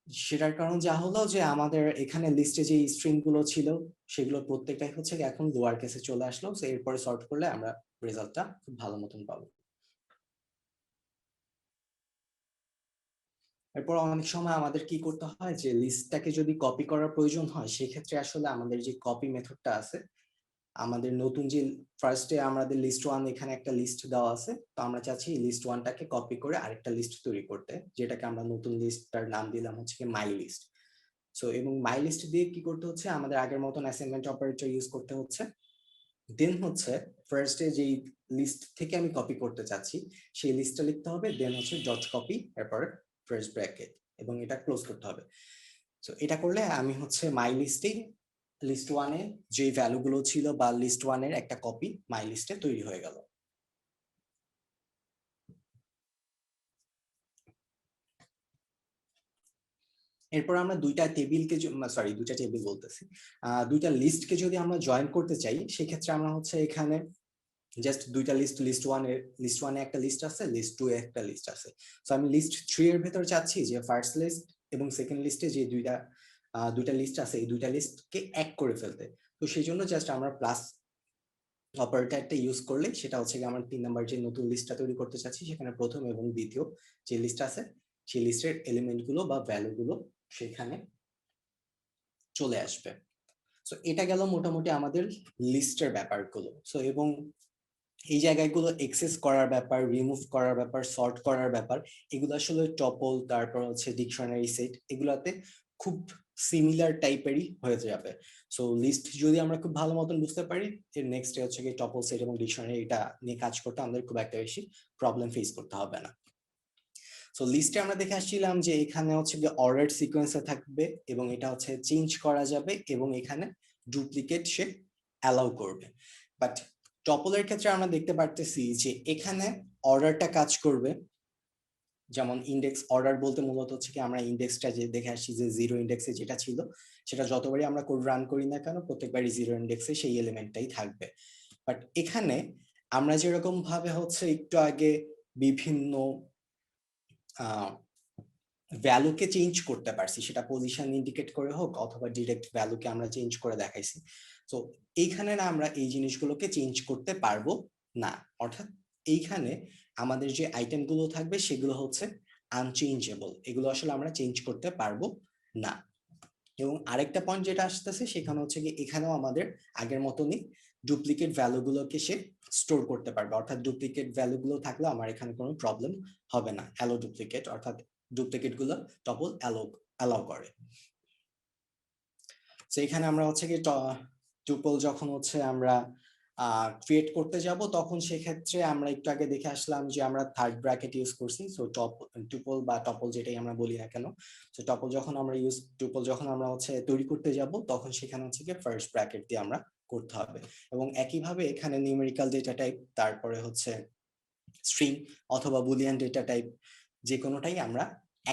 সেটার কারণ যা হলো যে আমাদের এখানে লিস্টে যে স্ট্রিং গুলো ছিল সেগুলো প্রত্যেকটাই হচ্ছে এখন লোয়ার কেসে চলে আসলো। সো এরপরে সর্ট করলে আমরা রেজাল্টটা খুব ভালো মতন পাবো। এরপর অনেক সময় আমাদের কি করতে হয় যে লিস্টটাকে যদি কপি করার প্রয়োজন হয়, সেক্ষেত্রে আসলে আমাদের যে কপি মেথডটা আছে, আমাদের নতুন যে ফার্স্টে আমাদের লিস্ট ওয়ান এখানে একটা লিস্ট দেওয়া আছে, তো আমরা চাচ্ছি লিস্ট ওয়ানটাকে কপি করে আরেকটা লিস্ট তৈরি করতে, যেটাকে আমরা নতুন লিস্টটার নাম দিলাম হচ্ছে কি মাই লিস্ট। সো এবং মাই লিস্ট দিয়ে কি করতে হচ্ছে, আমাদের আগের মতন অ্যাসাইনমেন্ট অপারেটর ইউজ করতে হচ্ছে। দেন হচ্ছে ফার্স্টে যেই লিস্ট থেকে আমি কপি করতে চাচ্ছি সেই লিস্টটা লিখতে হবে, দেন হচ্ছে ডট কপি, এরপর ফার্স্ট ব্র্যাকেট, এবং এটা ক্লোজ করতে হবে। সো এটা করলে আমি হচ্ছে মাই লিস্টেই লিস্ট ওয়ানে যে ভ্যালুগুলো ছিল বা লিস্ট ওয়ানের একটা কপি মাই লিস্টে তৈরি হয়ে গেল। এরপর আমরা দুইটা টেবিলকে সরি দুইটা টেবিল বলতেছি, দুইটা লিস্টকে যদি আমরা জয়েন করতে চাই, সেক্ষেত্রে আমরা হচ্ছে এখানে জাস্ট দুইটা লিস্ট, লিস্ট ওয়ানে একটা লিস্ট আছে, লিস্ট টু এ একটা লিস্ট আছে। সো আমি লিস্ট থ্রি এর ভেতর চাচ্ছি যে ফার্স্ট লিস্ট এবং সেকেন্ড লিস্টে যে দুইটা লিস্ট আছে এই দুইটা লিস্টকে এক করে ফেলতে। তো সেই জন্য জাস্ট আমরা প্লাস অপারেটরটা ইউজ করলে সেটা হচ্ছে কি আমার 3 নাম্বার যে নতুন লিস্টটা তৈরি করতে চাচ্ছি সেখানে প্রথম এবং দ্বিতীয় যে লিস্ট আছে সেই লিস্টের এলিমেন্ট গুলো বা ভ্যালু গুলো সেখানে চলে আসবে। সো এটা গেল মোটামুটি আমাদের লিস্টের ব্যাপারগুলো। সো এবং এই জায়গাগুলো এক্সেস করার ব্যাপার, রিমুভ করার ব্যাপার, সর্ট করার ব্যাপার, এগুলো আসলে টপল, তারপর হচ্ছে ডিকশনারি সেট, এগুলাতে খুব সিমিলার টাইপেরই হয়ে যাবে। সো লিস্ট যদি আমরা খুব ভালো মতন বুঝতে পারি, এর নেক্সট হচ্ছে কি টপল সেট এবং ডিকশনারি, এটা নিয়ে কাজ করতে আমাদের খুব একটা বেশি প্রবলেম ফেস করতে হবে না। সো লিস্টে আমরা দেখে আসছিলাম যে এখানে হচ্ছে যে অর্ডার সিকোয়েন্সে থাকবে এবং এটা হচ্ছে চেঞ্জ করা যাবে এবং এখানে ডুপ্লিকেট সে অ্যালাউ করবে। বাট টপলের ক্ষেত্রে আমরা দেখতে পারতেছি যে এখানে অর্ডারটা কাজ করবে, যেমন ইন্ডেক্স অর্ডার বলতে মূলত হচ্ছে কি আমরা ইন্ডেক্সটা যে দেখে আসছি যে জিরো ইন্ডেক্সে যেটা ছিল সেটা যতবারই আমরা কোড রান করি না কেন প্রত্যেকবারই জিরো ইন্ডেক্সে সেই এলিমেন্টটাই থাকবে। বাট এখানে আমরা যেরকম ভাবে হচ্ছে একটু আগে বিভিন্ন ভ্যালুকে চেঞ্জ করতে পারছি, সেটা পজিশন ইন্ডিকেট করে হোক অথবা ডিরেক্ট ভ্যালুকে আমরা চেঞ্জ করে দেখাইছি। তো এইখানে না আমরা এই জিনিসগুলোকে চেঞ্জ করতে পারবো না, অর্থাৎ এইখানে আমাদের যে আইটেম গুলো থাকবে সেগুলো হচ্ছে আনচেঞ্জেবল, এগুলো আসলে আমরা চেঞ্জ করতে পারবো না। এবং আরেকটা পয়েন্ট যেটা আসতেছে সেখানে হচ্ছে কি এখানেও আমাদের আগের মতনই ডুপ্লিকেট ভ্যালুগুলোকে সে স্টোর করতে পারবে, অর্থাৎ ডুপ্লিকেট ভ্যালুগুলো থাকলে আমার এখানে কোনো প্রবলেম হবে না। হ্যালো ডুপ্লিকেট, অর্থাৎ ডুপ্লিকেট গুলো টপল অ্যালাউ করে। তো এখানে আমরা হচ্ছে কি টুপল যখন হচ্ছে আমরা ক্রিয়েট করতে যাব তখন সেক্ষেত্রে আমরা একটু আগে দেখে আসলাম যে আমরা থার্ড ব্র্যাকেট ইউজ করছি। সো টুপল বা টপল যেটাই আমরা বলি না কেন, সো টপল যখন আমরা টুপল যখন আমরা হচ্ছে তৈরি করতে যাব তখন সেখানে হচ্ছে কি ফার্স্ট ব্র্যাকেট দিয়ে আমরা করতে হবে। এবং একইভাবে এখানে নিউমেরিক্যাল ডেটা টাইপ, তারপরে হচ্ছে স্ট্রিং অথবা বুলিয়ান ডেটা টাইপ, যে কোনোটাই আমরা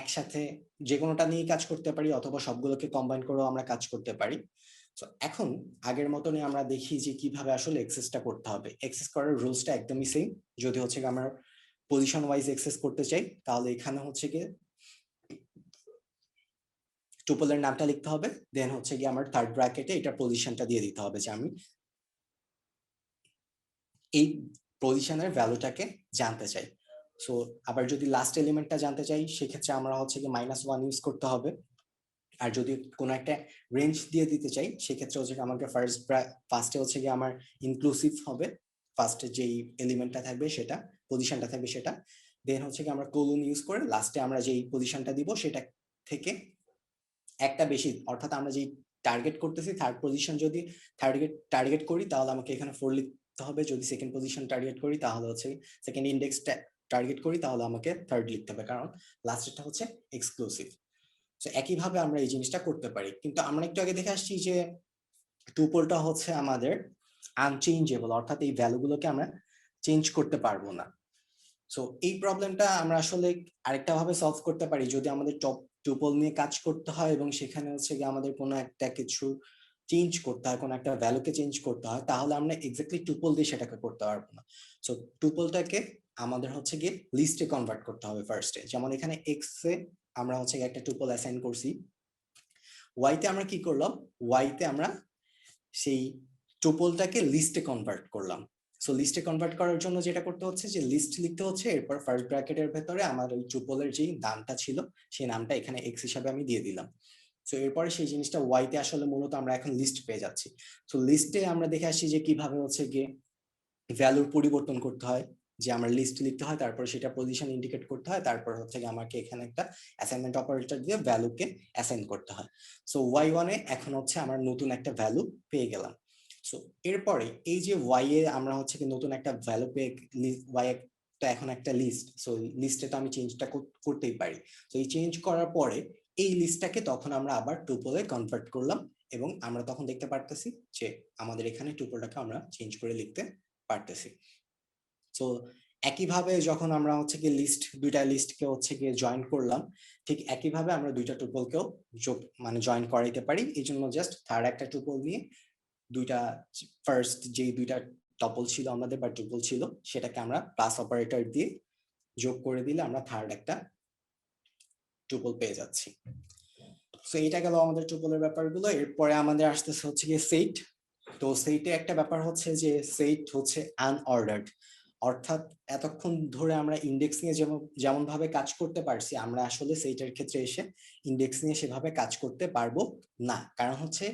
একসাথে যে কোনোটা নিয়ে কাজ করতে পারি অথবা সবগুলোকে কম্বাইন করেও আমরা কাজ করতে পারি। তো এখন আগের মতনই আমরা দেখি যে কিভাবে আসলে এক্সেসটা করতে হবে। এক্সেস করার রুলসটা একদমই সেম। যদি হচ্ছে আমরা পজিশন ওয়াইজ এক্সেস করতে চাই তাহলে এখানে হচ্ছে গিয়ে টুপলের নামটা লিখতে হবে, দেন হচ্ছে গিয়ে আমার থার্ড ব্র্যাকেটে এটা পজিশনটা দিয়ে দিতে হবে যে আমি এই পজিশনের ভ্যালুটাকে জানতে চাই। সো আবার যদি লাস্ট এলিমেন্টটা জানতে চাই সেক্ষেত্রে আমরা হচ্ছে কি -1 ইউজ করতে হবে। আর যদি কোনো একটা রেঞ্জ দিয়ে দিতে চাই সেক্ষেত্রে হচ্ছে আমাকে ফার্স্টে হচ্ছে কি আমার ইনক্লুসিভ হবে, ফার্স্টে যেই এলিমেন্টটা থাকবে সেটা, পজিশনটা থাকবে সেটা, দেন হচ্ছে কি আমরা কোলন ইউজ করে লাস্টে আমরা যেই পজিশনটা দিব সেটা থেকে একটা বেশি, অর্থাৎ আমরা যেই টার্গেট করতেছি থার্ড পজিশন যদি টার্গেট করি তাহলে আমাকে এখানে 4 লিখতে হবে, যদি সেকেন্ড পজিশন টার্গেট করি তাহলে হচ্ছে সেকেন্ড ইন্ডেক্স টার্গেট করি তাহলে আমাকে থার্ড লিখতে হবে, কারণ লাস্টেরটা হচ্ছে এক্সক্লুসিভ। তো একইভাবে আমরা এই জিনিসটা করতে পারি, কিন্তু আমরা একটু আগে দেখে আসছি যে টুপলটা হচ্ছে আমাদের আনচেঞ্জেবল, অর্থাৎ এই ভ্যালুগুলোকে আমরা চেঞ্জ করতে পারবো না। সো এই প্রবলেমটা আমরা আসলে আরেকটা ভাবে সলভ করতে পারি, যদি আমাদের টুপল নিয়ে কাজ করতে হয় এবং সেখানে হচ্ছে গিয়ে আমাদের কোনো একটা কিছু চেঞ্জ করতে হয়, কোনো একটা ভ্যালুকে চেঞ্জ করতে হয়, তাহলে আমরা এক্স্যাক্টলি টুপল দিয়ে সেটাকে করতে পারবো না। সো টুপলটাকে আমাদের হচ্ছে গিয়ে লিস্টে কনভার্ট করতে হবে ফার্স্টে। যেমন এখানে এক্স এ আমরা হচ্ছে একটা টুপল অ্যাসাইন করছি, ওয়াইতে আমরা কি করলাম, ওয়াইতে আমরা সেই টুপলটাকে লিস্টে কনভার্ট করলাম। সো লিস্টে কনভার্ট করার জন্য যেটা করতে হচ্ছে যে লিস্ট লিখতে হচ্ছে, এরপর ফার্স্ট ব্র্যাকেটের ভেতরে আমার ওই টুপলের যেই নামটা ছিল সেই নামটা এখানে এক্স হিসাবে আমি দিয়ে দিলাম। সো এরপরে সেই জিনিসটা ওয়াইতে আসলে মূলত আমরা এখন লিস্ট পেয়ে যাচ্ছি। সো লিস্টে আমরা দেখে আসছি যে কিভাবে হচ্ছে গিয়ে ভ্যালুর পরিবর্তন করতে হয়, যে আমার লিস্ট লিখতে হয়, তারপর সেটা পজিশন ইন্ডিকেট করতে হয়, তারপর হচ্ছে গিয়ে আমাকে এখানে একটা অ্যাসাইনমেন্ট অপারেটর দিয়ে ভ্যালুকে অ্যাসাইন করতে হয়। সো ওয়াই ওয়ানে এখন হচ্ছে আমার নতুন একটা ভ্যালু পেয়ে গেলাম। সো এরপরে এই যে ওয়াই এ আমরা হচ্ছে কি নতুন একটা ভ্যালু পেয়ে, ওয়াই একটা এখন একটা লিস্ট, সো লিস্টে তো আমি চেঞ্জটা করতেই পারি। তো এই চেঞ্জ করার পরে এই লিস্টটাকে তখন আমরা আবার টুপলে কনভার্ট করলাম এবং আমরা তখন দেখতে পারতেছি যে আমাদের এখানে টুপলটাকে আমরা চেঞ্জ করে লিখতে পারতেছি। সো একইভাবে যখন আমরা হচ্ছে কি দুইটা লিস্টকে হচ্ছে গিয়ে জয়েন করলাম, ঠিক একইভাবে আমরা দুইটা টুপলকেও জয়েন করাইতে পারি। এই জন্য জাস্ট থার্ড একটা টুপল নিয়ে দুইটা ফার্স্ট যে দুইটা টপল ছিল আমাদের বা টুপল ছিল সেটাকে আমরা প্লাস অপারেটর দিয়ে যোগ করে দিলে আমরা থার্ড একটা টুপল পেয়ে যাচ্ছি। সো এটা গেল আমাদের টুপলের ব্যাপারগুলো। এরপরে আমাদের আসতেছে হচ্ছে গিয়ে সেট। তো সেইটে একটা ব্যাপার হচ্ছে যে সেট হচ্ছে আনঅর্ডার্ড, অর্থাৎ এতক্ষণ ধরে আমরা ইন্ডেক্স নিয়ে যেমন ভাবে কাজ করতে পারছি আমরা আসলে সেইটের ক্ষেত্রে এসে ইন্ডেক্স নিয়ে সেভাবে কাজ করতে পারবো না। কারণ হচ্ছে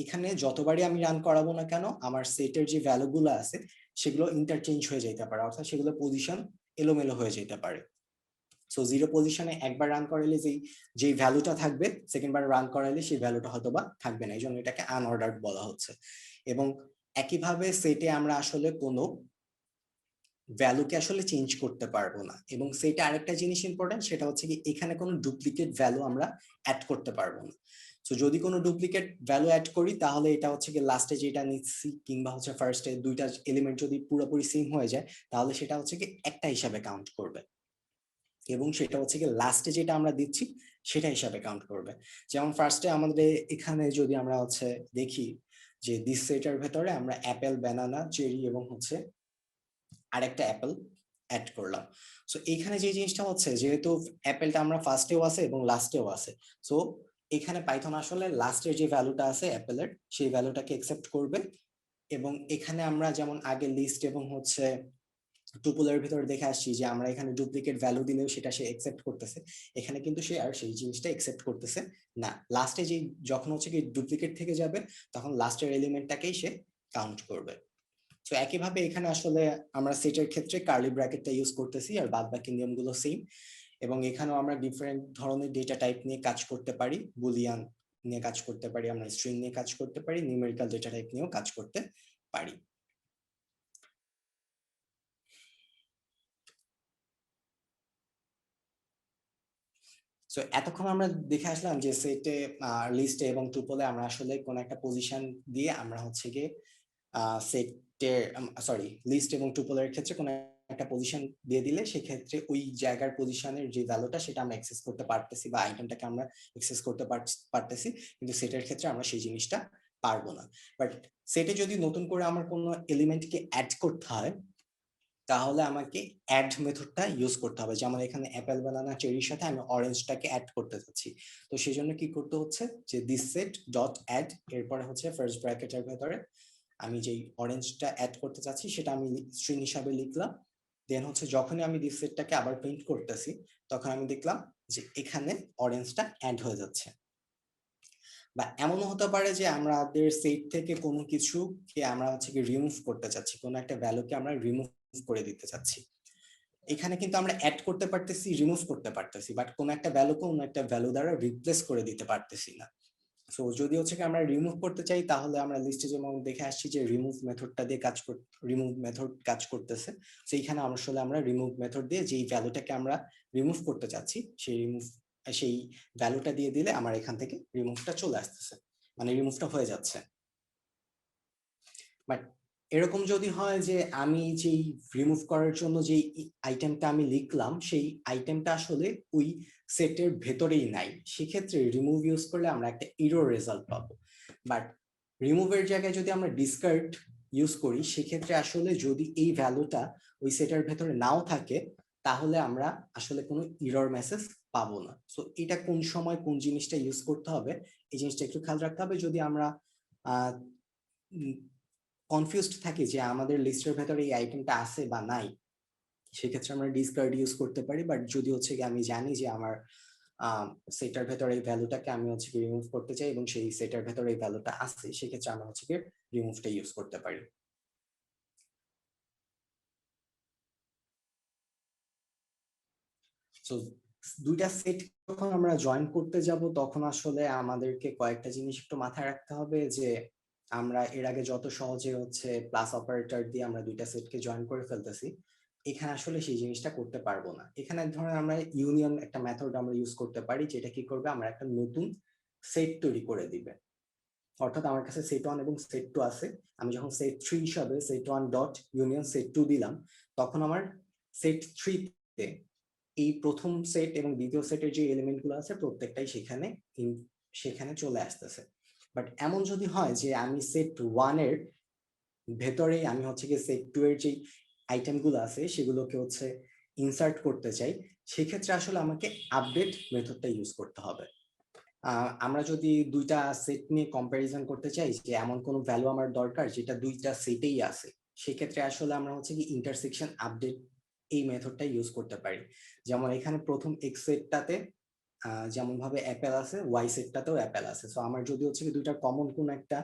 এখানে যতবারই আমি রান করাবো না কেন আমার সেটের যে ভ্যালুগুলো আছে সেগুলো ইন্টারচেঞ্জ হয়ে যেতে পারে, অর্থাৎ সেগুলো পজিশন এলোমেলো হয়ে যেতে পারে। সো জিরো পজিশনে একবার রান করাইলে যেই ভ্যালুটা থাকবে সেকেন্ড বার রান করাইলে সেই ভ্যালুটা হয়তো বা থাকবে না, এই জন্য এটাকে আনঅর্ডার্ড বলা হচ্ছে। এবং একইভাবে সেটে আমরা আসলে কোনো ভ্যালুকে আসলে চেঞ্জ করতে পারবো না। এবং সেটা আরেকটা জিনিস ইম্পর্টেন্ট, সেটা হচ্ছে কি এখানে কোনো ডুপ্লিকেট ভ্যালু আমরা অ্যাড করতে পারবো না। সো যদি কোনো ডুপ্লিকেট ভ্যালু অ্যাড করি তাহলে এটা হচ্ছে কি লাস্টে যেটা নিচ্ছি কিংবা হচ্ছে ফার্স্টে দুইটা এলিমেন্ট যদি পুরোপুরি সেম হয়ে যায় তাহলে সেটা হচ্ছে কি একটা হিসাবে কাউন্ট করবে, এবং সেটা হচ্ছে কি লাস্টে যেটা আমরা দিচ্ছি সেটা হিসাবে কাউন্ট করবে। যেমন ফার্স্টে আমাদের এখানে যদি আমরা হচ্ছে দেখি যে দিস সেটার ভেতরে আমরা অ্যাপেল, ব্যানানা, চেরি এবং হচ্ছে আরেকটা অ্যাপেল অ্যাড করলাম। সো এখানে যে জিনিসটা হচ্ছে যেহেতু অ্যাপেলটা আমরা ফার্স্টেও আছে এবং লাস্টেও আছে, সো এখানে পাইথন আসলে লাস্টের যে ভ্যালুটা আছে অ্যাপেলের সেই ভ্যালুটাকে একসেপ্ট করবে। এবং এখানে আমরা যেমন আগে লিস্ট এবং হচ্ছে টুপলের ভিতরে দেখে আসছি যে আমরা এখানে ডুপ্লিকেট ভ্যালু দিলেও সেটা সে একসেপ্ট করতেছে, এখানে কিন্তু সে আর সেই জিনিসটা একসেপ্ট করতেছে না। লাস্টে যে যখন হচ্ছে কি ডুপ্লিকেট থেকে যাবে তখন লাস্টের এলিমেন্টটাকেই সে কাউন্ট করবে। তো একইভাবে এখানে আসলে আমরা সেটের ক্ষেত্রে কার্লি ব্র্যাকেটটা ইউজ করতেছি আর বাদ বাকি নিয়মগুলো সেম। এবং এখানেও আমরা ডিফারেন্ট ধরনের ডেটা টাইপ নিয়ে কাজ করতে পারি, বুলিয়ান নিয়ে কাজ করতে পারি, আমরা স্ট্রিং নিয়ে কাজ করতে পারি, নিউমেরিক্যাল ডেটা টাইপ নিয়েও কাজ করতে পারি। সো এতক্ষণ আমরা দেখে আসলাম যে সেটে, লিস্টে এবং টুপলে আমরা আসলে কোন একটা পজিশন দিয়ে আমরা হচ্ছে গিয়ে সেটের, সরি, লিস্ট এবং টুপলের ক্ষেত্রে কোন একটা পজিশন দিয়ে দিলে সেক্ষেত্রে ওই জায়গার পজিশনের যে ভ্যালুটা সেটা আমরা অ্যাক্সেস করতে পারতেছি বা আইটেমটাকে আমরা অ্যাক্সেস করতে পারতেছি, কিন্তু সেটের ক্ষেত্রে আমরা সেই জিনিসটা পারবো না। বাট সেটে যদি নতুন করে আমার কোনো এলিমেন্টকে অ্যাড করতে হয় তাহলে আমাকে অ্যাড মেথডটা ইউজ করতে হবে। যেমন এখানে অ্যাপেল, বানানা, চেরির সাথে আমি অরেঞ্জটাকে অ্যাড করতে চাচ্ছি, তো সেই জন্য কি করতে হচ্ছে যে দিস সেট ডট অ্যাড, এরপরে হচ্ছে ফার্স্ট ব্র্যাকেটের ভেতরে আমি যেই অরেঞ্জটা অ্যাড করতে চাচ্ছি সেটা আমি স্ট্রিং হিসাবে লিখলাম। দেন হচ্ছে যখনই আমি দিস সেটটাকে আবার প্রিন্ট করতেছি তখন আমি দেখলাম যে এখানে অরেঞ্জটা অ্যাড হয়ে যাচ্ছে। বা এমনও হতে পারে যে আমাদের সেট থেকে কোনো কিছুকে আমরা হচ্ছে কি রিমুভ করতে চাচ্ছি, কোনো একটা ভ্যালুকে আমরা রিমুভ করে দিতে চাচ্ছি। এখানে কিন্তু আমরা অ্যাড করতে পারতেছি, রিমুভ করতে পারতেছি, বাট কোন একটা ভ্যালুকে অন্য একটা ভ্যালু দ্বারা রিপ্লেস করে দিতে পারতেছি না। সো যদি হচ্ছে কি আমরা রিমুভ করতে চাই তাহলে আমরা লিস্টে যেমন দেখে আসছি যে রিমুভ মেথডটা দিয়ে রিমুভ মেথড কাজ করতেছে। সো এইখানে আসলে আমরা রিমুভ মেথড দিয়ে যেই ভ্যালুটাকে আমরা রিমুভ করতে চাচ্ছি সেই ভ্যালুটা দিয়ে দিলে আমার এখান থেকে রিমুভটা চলে আসতেছে, মানে রিমুভটা হয়ে যাচ্ছে। বাট এরকম যদি হয় যে আমি যেই রিমুভ করার জন্য যে আইটেমটা আমি লিখলাম সেই আইটেমটা আসলে ওই সেটের ভেতরেই নাই, সেক্ষেত্রে রিমুভ ইউজ করলে আমরা একটা এরর রেজাল্ট পাবো। বাট রিমুভের জায়গায় যদি আমরা ডিসকার্ড ইউজ করি সেক্ষেত্রে আসলে যদি এই ভ্যালুটা ওই সেটের ভেতরে নাও থাকে তাহলে আমরা আসলে কোনো এরর মেসেজ পাবো না। সো এটা কোন সময় কোন জিনিসটা ইউজ করতে হবে এই জিনিসটা একটু খেয়াল রাখতে হবে। যদি আমরা কনফিউজড থাকি যে আমাদের লিস্টের ভেতরে এই আইটেমটা আছে বা নাই, সেক্ষেত্রে আমরা ডিসকার্ড ইউজ করতে পারি। বাট যদি হচ্ছে কি আমি জানি যে আমার সেটার ভেতরে এই ভ্যালুটাকে আমি হচ্ছে কি রিমুভ করতে চাই এবং সেই সেটার ভেতরে এই ভ্যালুটা আছে, সেক্ষেত্রে আমরা হচ্ছে কি রিমুভটা ইউজ করতে পারি। সো দুইটা সেট যখন আমরা জয়েন করতে যাব তখন আসলে আমাদেরকে কয়েকটা জিনিস একটু মাথায় রাখতে হবে যে আমরা এর আগে যত সহজে হচ্ছে প্লাস অপারেটর দিয়ে আমরা দুইটা সেটকে জয়েন করে ফেলতেছি, এখানে আসলে সেই জিনিসটা করতে পারবো না। এখানে ধরেন আমরা ইউনিয়ন একটা মেথড আমরা ইউজ করতে পারি, যেটা কি করবে আমরা একটা নতুন সেট তৈরি করে দিবে। অর্থাৎ আমার কাছে সেট 1 এবং সেট 2 আছে, আমি যখন সেট 3 হিসাবে সেট 1 ডট ইউনিয়ন সেট 2 দিলাম তখন আমার সেট 3 তে এই প্রথম সেট এবং দ্বিতীয় সেটের যে এলিমেন্ট গুলো আছে প্রত্যেকটাই সেখানে চলে আসতেছে। বাট এমন যদি হয় যে আমি সেট 1 এর ভেতরে আমি হচ্ছে কি সেট 2 এর যে আইটেম গুলো আছে সেগুলোকে হচ্ছে ইনসার্ট করতে চাই, সেক্ষেত্রে আসলে আমাকে আপডেট মেথডটা ইউজ করতে হবে। আমরা যদি দুইটা সেট নিয়ে কম্পারিজন করতে চাই যে এমন কোন ভ্যালু আমার দরকার যেটা দুইটা সেটেই আছে, সেক্ষেত্রে আসলে আমরা হচ্ছে কি ইন্টারসেকশন আপডেট এই মেথডটা ইউজ করতে পারি। যেমন এখানে প্রথম এক্স সেটটাতে যেমন ভাবে অ্যাপেল আছে, ওয়াই সেটটাতেও অ্যাপেল আছে। সো আমার যদি হচ্ছে কি দুইটা কমন কোন একটা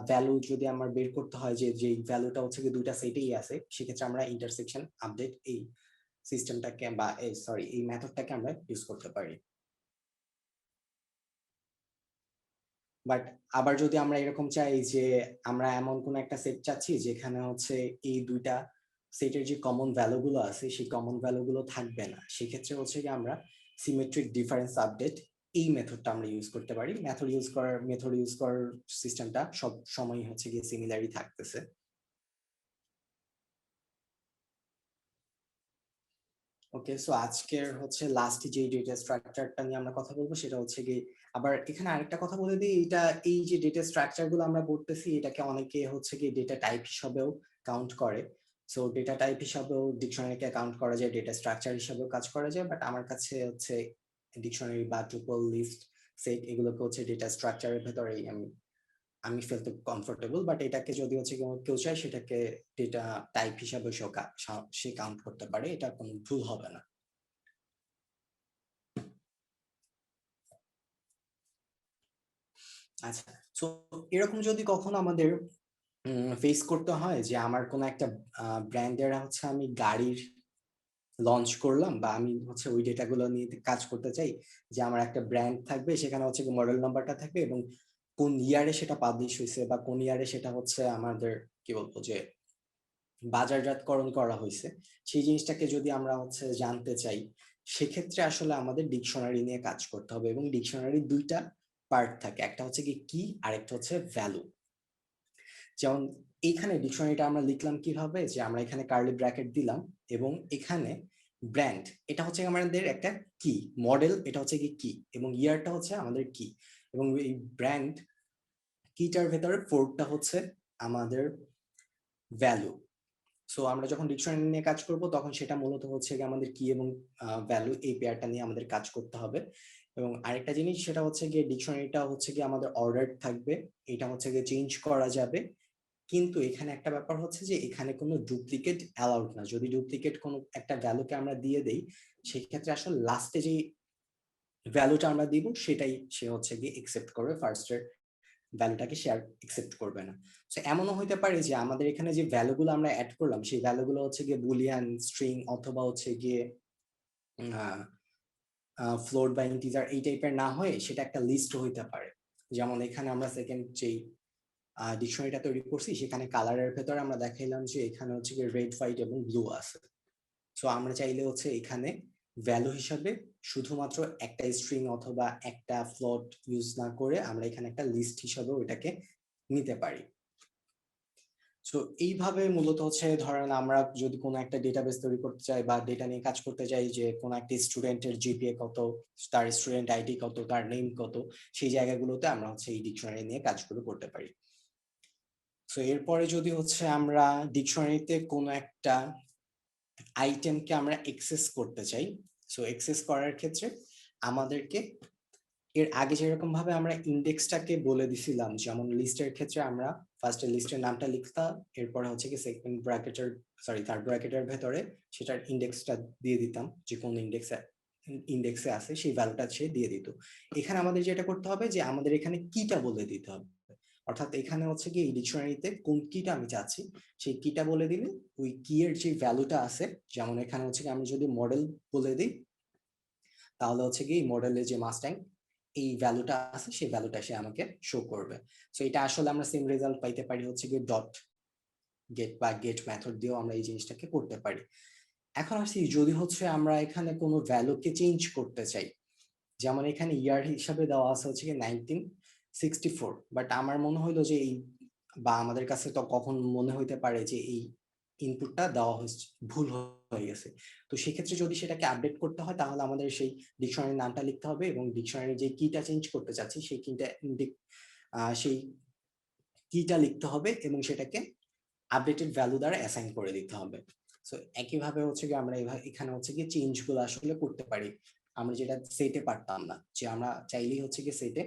ভ্যালু যদি আমার বের করতে হয় যে যে ভ্যালুটা হচ্ছে কি দুইটা সেটেই আছে, সেক্ষেত্রে আমরা ইন্টারসেকশন আপডেট এই সিস্টেমটাকে বা সরি এই মেথডটাকে আমরা ইউজ করতে পারি। বাট আবার যদি আমরা এরকম চাই যে আমরা এমন কোন একটা সেট চাচ্ছি যেখানে হচ্ছে এই দুইটা সেটের যে কমন ভ্যালু গুলো আছে সেই কমন ভ্যালু গুলো থাকবে না, সেক্ষেত্রে হচ্ছে কি আমরা সিমেট্রিক ডিফারেন্স আপডেট এই মেথডটা আমরা ইউজ করতে পারি। মেথড ইউজ করার সিস্টেমটা সব সময় হচ্ছে গিয়ে সিমিলারই থাকতেছে। ওকে, সো আজকের হচ্ছে লাস্ট যে ডেটা স্ট্রাকচারটা নিয়ে আমরা কথা বলবো সেটা হচ্ছে কি, আবার এখানে আরেকটা কথা বলে দিই, এই যে ডেটা স্ট্রাকচার গুলো আমরা করতেছি এটাকে অনেকে হচ্ছে কি ডেটা টাইপ হিসাবেও কাউন্ট করে। সো ডেটা টাইপ হিসাবেও ডিকশনারিকে কাউন্ট করা যায়, ডেটা স্ট্রাকচার হিসাবেও কাজ করা যায়, বাট আমার কাছে হচ্ছে ডিকশনারি বা টুপল, লিস্ট, সেট এগুলোকে হচ্ছে ডেটা স্ট্রাকচারের ভেতরেই আমি আমি ফেলতে কমফোর্টেবল। বাট এটাকে যদি হচ্ছে কেউ চায় সেটাকে ডেটা টাইপ হিসাবে সে কাউন্ট করতে পারে, এটা কোনো ভুল হবে না। আচ্ছা, তো এরকম যদি কখনো আমাদের ফেস করতে হয় যে আমার কোনো একটা ব্র্যান্ডের হচ্ছে আমি গাড়ির লঞ্চ করলাম বা আমি হচ্ছে ওই ডেটাগুলো নিয়ে কাজ করতে চাই, যে আমার একটা ব্র্যান্ড থাকবে, সেখানে হচ্ছে মডেল নাম্বারটা থাকবে এবং কোন ইয়ারে সেটা পাবলিশ হয়েছে বা কোন ইয়ারে সেটা হচ্ছে আমাদের কি বলবো যে বাজারজাতকরণ করা হয়েছে, সেই জিনিসটাকে যদি আমরা হচ্ছে জানতে চাই, সেক্ষেত্রে আসলে আমাদের ডিকশনারি নিয়ে কাজ করতে হবে। এবং ডিকশনারি দুইটা পার্ট থাকে, একটা হচ্ছে কি আর একটা হচ্ছে ভ্যালু। যেমন এইখানে ডিকশনারিটা আমরা লিখলাম কিভাবে, যে আমরা এখানে কার্লি ব্র্যাকেট দিলাম এবং এখানে ব্র্যান্ড এটা হচ্ছে আমাদের একটা কি, মডেল এটা হচ্ছে কি এবং ইয়ারটা হচ্ছে আমাদের কি, এবং এই ব্র্যান্ড কিটার ভেতরে ফোরটা হচ্ছে আমাদের ভ্যালু। সো আমরা যখন ডিকশনারি নিয়ে কাজ করব তখন সেটা মূলত হচ্ছে গিয়ে আমাদের কি এবং ভ্যালু এই পেয়ারটা নিয়ে আমাদের কাজ করতে হবে। এবং আরেকটা জিনিস সেটা হচ্ছে গিয়ে ডিকশনারিটা হচ্ছে গিয়ে আমাদের অর্ডার থাকবে, এটা হচ্ছে গিয়ে চেঞ্জ করা যাবে। কিন্তু এখানে একটা ব্যাপার হচ্ছে যে এখানে কোনো ডুপ্লিকেট অ্যালাউড না। যদি ডুপ্লিকেট কোনো একটা ভ্যালুকে আমরা দিয়ে দেই, সেই ক্ষেত্রে আসলে লাস্টে যে ভ্যালুটা আমরা দিব সেটাই সে হচ্ছে গিয়ে একসেপ্ট করবে, ফার্স্টের ভ্যালুটাকে শেয়ার একসেপ্ট করবে না। সো এমনও হইতে পারে যে আমাদের এখানে যে ভ্যালুগুলো আমরা অ্যাড করলাম সেই ভ্যালুগুলো হচ্ছে গিয়ে বুলিয়ান, স্ট্রিং অথবা হচ্ছে গিয়ে ফ্লোট বা ইন্টিজার এই টাইপের না হয়ে সেটা একটা লিস্ট হইতে পারে। যেমন এখানে আমরা সেকেন্ড যেই ডিকশনারিটা তৈরি করছি সেখানে কালারের ভেতরে আমরা দেখাইলাম যে এখানে হচ্ছে গিয়ে রেড, হোয়াইট এবং ব্লু আছে। সো আমরা চাইলে হচ্ছে এখানে ভ্যালু হিসাবে শুধুমাত্র একটা স্ট্রিং অথবা একটা ফ্লোট ইউজ না করে আমরা এখানে একটা লিস্ট হিসাবে ওইটাকে নিতে পারি। সো এইভাবে মূলত হচ্ছে ধরেন আমরা যদি কোনো একটা ডেটাবেস তৈরি করতে চাই বা ডেটা নিয়ে কাজ করতে চাই, যে কোনো একটা স্টুডেন্টের জিপিএ কত, তার স্টুডেন্ট আইডি কত, তার নেম কত, সেই জায়গাগুলোতে আমরা হচ্ছে এই ডিকশনারি নিয়ে কাজগুলো করতে পারি। সো এরপরে যদি হচ্ছে আমরা ডিকশনারিতে কোনো একটা আইটেমকে আমরা এক্সেস করতে চাই, সো এক্সেস করার ক্ষেত্রে আমাদেরকে এর আগে যেরকম ভাবে আমরা ইন্ডেক্সটাকে বলে দিছিলাম, যেমন লিস্টের ক্ষেত্রে আমরা ফার্স্টে লিস্টের নামটা লিখতাম, এরপরে হচ্ছে কি সেকেন্ড ব্র্যাকেটের থার্ড ব্র্যাকেটের ভেতরে সেটার ইন্ডেক্সটা দিয়ে দিতাম, যে কোন ইন্ডেক্সে আছে সেই ভ্যালুটা সে দিয়ে দিত। এখানে আমাদের যেটা করতে হবে যে আমাদের এখানে কিটা বলে দিতে হবে, অর্থাৎ এখানে হচ্ছে কি এই ডিকশনারিতে কোন কিটা আমি চাচ্ছি সেই কিটা বলে দিলে ওই কি এর যে ভ্যালুটা আছে, যেমন এখানে হচ্ছে কি আমি যদি মডেল বলে দিই তাহলে হচ্ছে কি মডেলের যে মাস্ট্যাং এই ভ্যালুটা আছে সেই ভ্যালুটা সে আমাকে শো করবে। সো এটা আসলে আমরা সেম রেজাল্ট পাইতে পারি হচ্ছে কি ডট গেট বা গেট মেথড দিয়েও আমরা এই জিনিসটাকে করতে পারি। এখন আসি যদি হচ্ছে আমরা এখানে কোনো ভ্যালুকে চেঞ্জ করতে চাই, যেমন এখানে ইয়ার হিসাবে দেওয়া আছে হচ্ছে কি 1964, বাট আমার মনে হইলো যে এই বা আমাদের কাছে তো কখন মনে হইতে পারে যে এই ইনপুটটা দেওয়া হয়েছে ভুল হয়ে গেছে। তো সেক্ষেত্রে যদি সেটাকে আপডেট করতে হয় তাহলে আমাদের সেই ডিকশনারির নামটা লিখতে হবে এবং ডিকশনারি যে কিটা চেঞ্জ করতে চাচ্ছি সেই কিটা লিখতে হবে এবং সেটাকে আপডেটেড ভ্যালু দ্বারা অ্যাসাইন করে দিতে হবে। সো একইভাবে হচ্ছে কি আমরা এখানে হচ্ছে কি চেঞ্জ গুলো আসলে করতে পারি, আমরা যেটা সেটে পারতাম না, যে আমরা চাইলেই হচ্ছে কি সেটে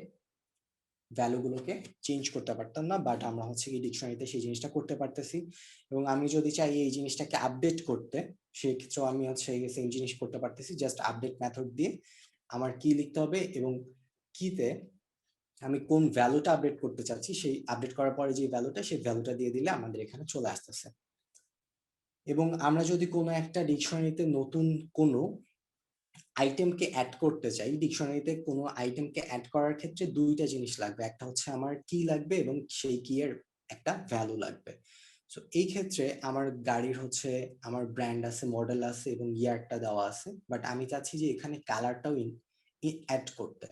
ভ্যালু গুলোকে চেঞ্জ করতে পারতাম না, বাট আমরা হচ্ছে কি ডিকশনারিতে সেই জিনিসটা করতে পারতেছি। এবং আমি যদি চাই এই জিনিসটাকে আপডেট করতে, সেক্ষেত্রেও আমি হচ্ছে সেম জিনিস করতে পারতেছি, জাস্ট আপডেট মেথড দিয়ে আমার কি লিখতে হবে এবং কিতে আমি কোন ভ্যালুটা আপডেট করতে চাচ্ছি সেই আপডেট করার পরে যে ভ্যালুটা সেই ভ্যালুটা দিয়ে দিলে আমাদের এখানে চলে আসতেছে। এবং আমরা যদি কোনো একটা ডিকশনারিতে নতুন কোনো আইটেমকে অ্যাড করতে চাই, ডিকশনারিতে কোনো আইটেমকে অ্যাড করার ক্ষেত্রে দুইটা জিনিস লাগবে, একটা হচ্ছে আমার কি লাগবে এবং সেই কি এর একটা ভ্যালু লাগবে। সো এই ক্ষেত্রে আমার গাড়ির হচ্ছে আমার ব্র্যান্ড আছে, মডেল আছে এবং ইয়ারটা দেওয়া আছে, বাট আমি চাচ্ছি যে এখানে কালারটাও অ্যাড করতে।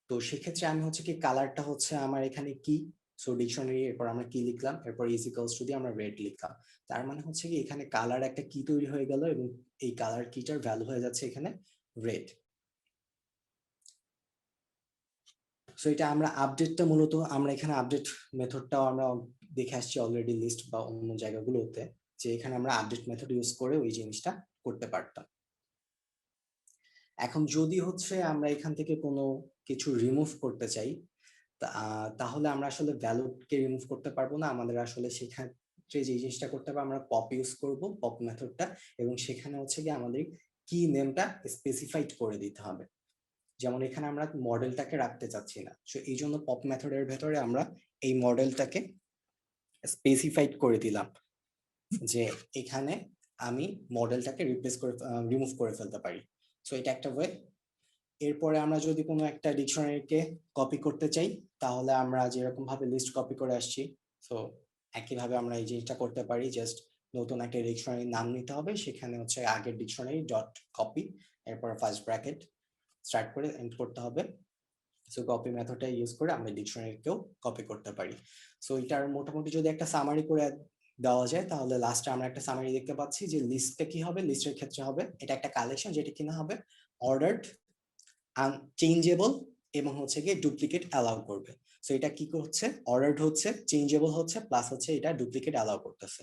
তো সেক্ষেত্রে আমি হচ্ছে কি কালারটা হচ্ছে আমার এখানে কি, সো ডিকশনারি এরপর আমরা কি লিখলাম, এরপর ইজ ইকুয়ালস টু দিয়ে আমরা রেড লিখলাম। তার মানে হচ্ছে কি এখানে কালার একটা কি তৈরি হয়ে গেল এবং এই কালার কিটার ভ্যালু হয়ে যাচ্ছে এখানে রেড। সো এটা আমরা আপডেটটা মূলত আমরা এখানে আপডেট মেথডটাও আমরা দেখে আসছি অলরেডি লিস্ট বা অন্য জায়গাগুলোতে, যে এখানে আমরা আপডেট মেথড ইউজ করে ওই জিনিসটা করতে পারতাম। এখন যদি হচ্ছে আমরা এখান থেকে কোনো কিছু রিমুভ করতে চাই, তাহলে আমরা আসলে ভ্যালুকে রিমুভ করতে পারবো না, আমাদের আসলে সেক্ষেত্রে যে জিনিসটা করতে হবে আমরা পপ ইউজ করব, পপ মেথডটা, এবং সেখানে হচ্ছে কি আমাদের কি নেমটা স্পেসিফাইড করে দিতে হবে। যেমন এখানে আমরা মডেলটাকে রাখতে চাচ্ছি না, সো এই জন্য পপ মেথডের ভেতরে আমরা এই মডেলটাকে স্পেসিফাইড করে দিলাম যে এখানে আমি মডেলটাকে রিমুভ করে ফেলতে পারি। সো এটা একটা ওয়ে। এরপরে আমরা যদি কোনো একটা ডিকশনারিকে কপি করতে চাই, তাহলে আমরা যেরকম ভাবে লিস্ট কপি করে আসছি, সো একইভাবে আমরা এই জিনিসটা করতে পারি। জাস্ট নতুন একটা ডিকশনারি নাম নিতে হবে, সেখানে হচ্ছে আগের ডিকশনারি ডট কপি, এরপর ফার্স্ট ব্র্যাকেট স্টার্ট করে এন্ড করতে হবে। সো কপি মেথডটা ইউজ করে আমরা ডিকশনারিকেও কপি করতে পারি। সো এটার মোটামুটি যদি একটা সামারি করে দেওয়া যায়, তাহলে লাস্টে আমরা একটা সামারি দেখতে পাচ্ছি যে লিস্টে কি হবে। লিস্টের ক্ষেত্রে হবে এটা একটা কালেকশন, যেটা কিনা হবে অর্ডার্ড, চেঞ্জেবল এবং হচ্ছে গিয়ে ডুপ্লিকেট অ্যালাউ করবে। সো এটা কি করছে, অর্ডার্ড হচ্ছে, চেঞ্জেবল হচ্ছে, প্লাস হচ্ছে এটা ডুপ্লিকেট অ্যালাউ করতেছে।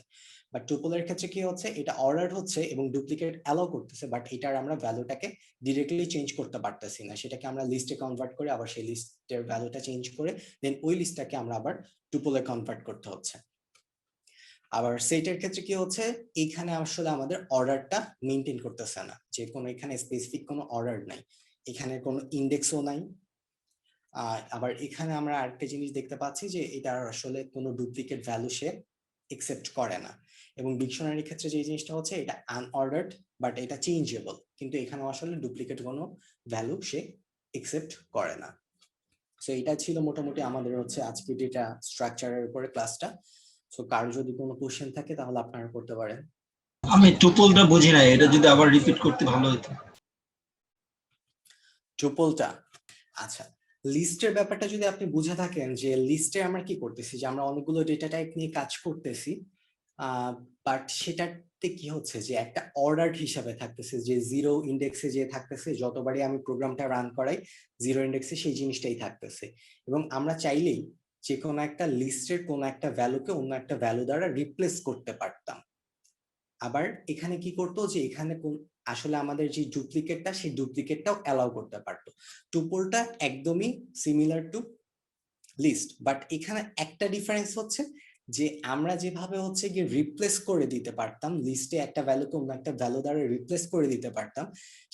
বাট টুপলের ক্ষেত্রে কি হচ্ছে, এটা অর্ডার্ড হচ্ছে এবং ডুপ্লিকেট অ্যালাউ করতেছে, বাট এটার আমরা ভ্যালুটাকে ডিরেক্টলি চেঞ্জ করতে পারতেছি না। সেটাকে আমরা লিস্টে কনভার্ট করে আবার সেই লিস্টের ভ্যালুটা চেঞ্জ করে দেন ওই লিস্টটাকে আমরা আবার টুপলে কনভার্ট করতে হচ্ছে। আবার সেটের ক্ষেত্রে কি হচ্ছে, এখানে আসলে আমাদের অর্ডারটা মেনটেন করতেছে না, যে কোনো এখানে স্পেসিফিক কোনো অর্ডার নাই, এখানে কোনো ইন্ডেক্সও নাই। আবার এখানে আমরা আরেকটা জিনিস দেখতে পাচ্ছি যে এটা আসলে কোনো ডুপ্লিকেট ভ্যালু সে একসেপ্ট করে না। এবং ডিকশনারির ক্ষেত্রে যে জিনিসটা হচ্ছে, এটা আনঅর্ডার্ড বাট এটা চেঞ্জেবল, কিন্তু এখানে আসলে ডুপ্লিকেট কোনো ভ্যালু সে একসেপ্ট করে না। সো এটা ছিল মোটামুটি আমাদের হচ্ছে আজকে ডেটা স্ট্রাকচারের উপরে ক্লাসটা। সো কারো যদি কোনো কোশ্চেন থাকে তাহলে আপনারা করতে পারেন। আমি টুপলটা বুঝি না, এটা যদি আবার রিপিট করতে ভালো হতো। টুপলটা, আচ্ছা, লিস্টের ব্যাপারটা যদি আপনি বুঝে থাকেন যে লিস্টে আমরা কি করতেছি, যে আমরা অনেকগুলো ডেটা টাইপ নিয়ে কাজ করতেছি, বাট সেটাতে কি হচ্ছে যে একটা অর্ডার হিসাবে থাকতেছে, যে জিরো ইন্ডেক্সে যে থাকতেছে, যতবারই আমি প্রোগ্রামটা রান করাই জিরো ইন্ডেক্সে সেই জিনিসটাই থাকতেছে। এবং আমরা চাইলেই যে কোনো একটা লিস্টের কোনো একটা ভ্যালুকে অন্য একটা ভ্যালু দ্বারা রিপ্লেস করতে পারতাম। আবার এখানে কি করতো, যে এখানে আসলে আমাদের যে ডুপ্লিকেটটা, সেই ডুপ্লিকেটটাও অ্যালাউ করতে পারতো। টুপলটা একদমই সিমিলার টু লিস্ট, বাট এখানে একটা ডিফারেন্স হচ্ছে যে আমরা যেভাবে হচ্ছে গিয়ে রিপ্লেস করে দিতে পারতাম, লিস্টে একটা ভ্যালুকে অন্য একটা ভ্যালু দ্বারা রিপ্লেস করে দিতে পারতাম,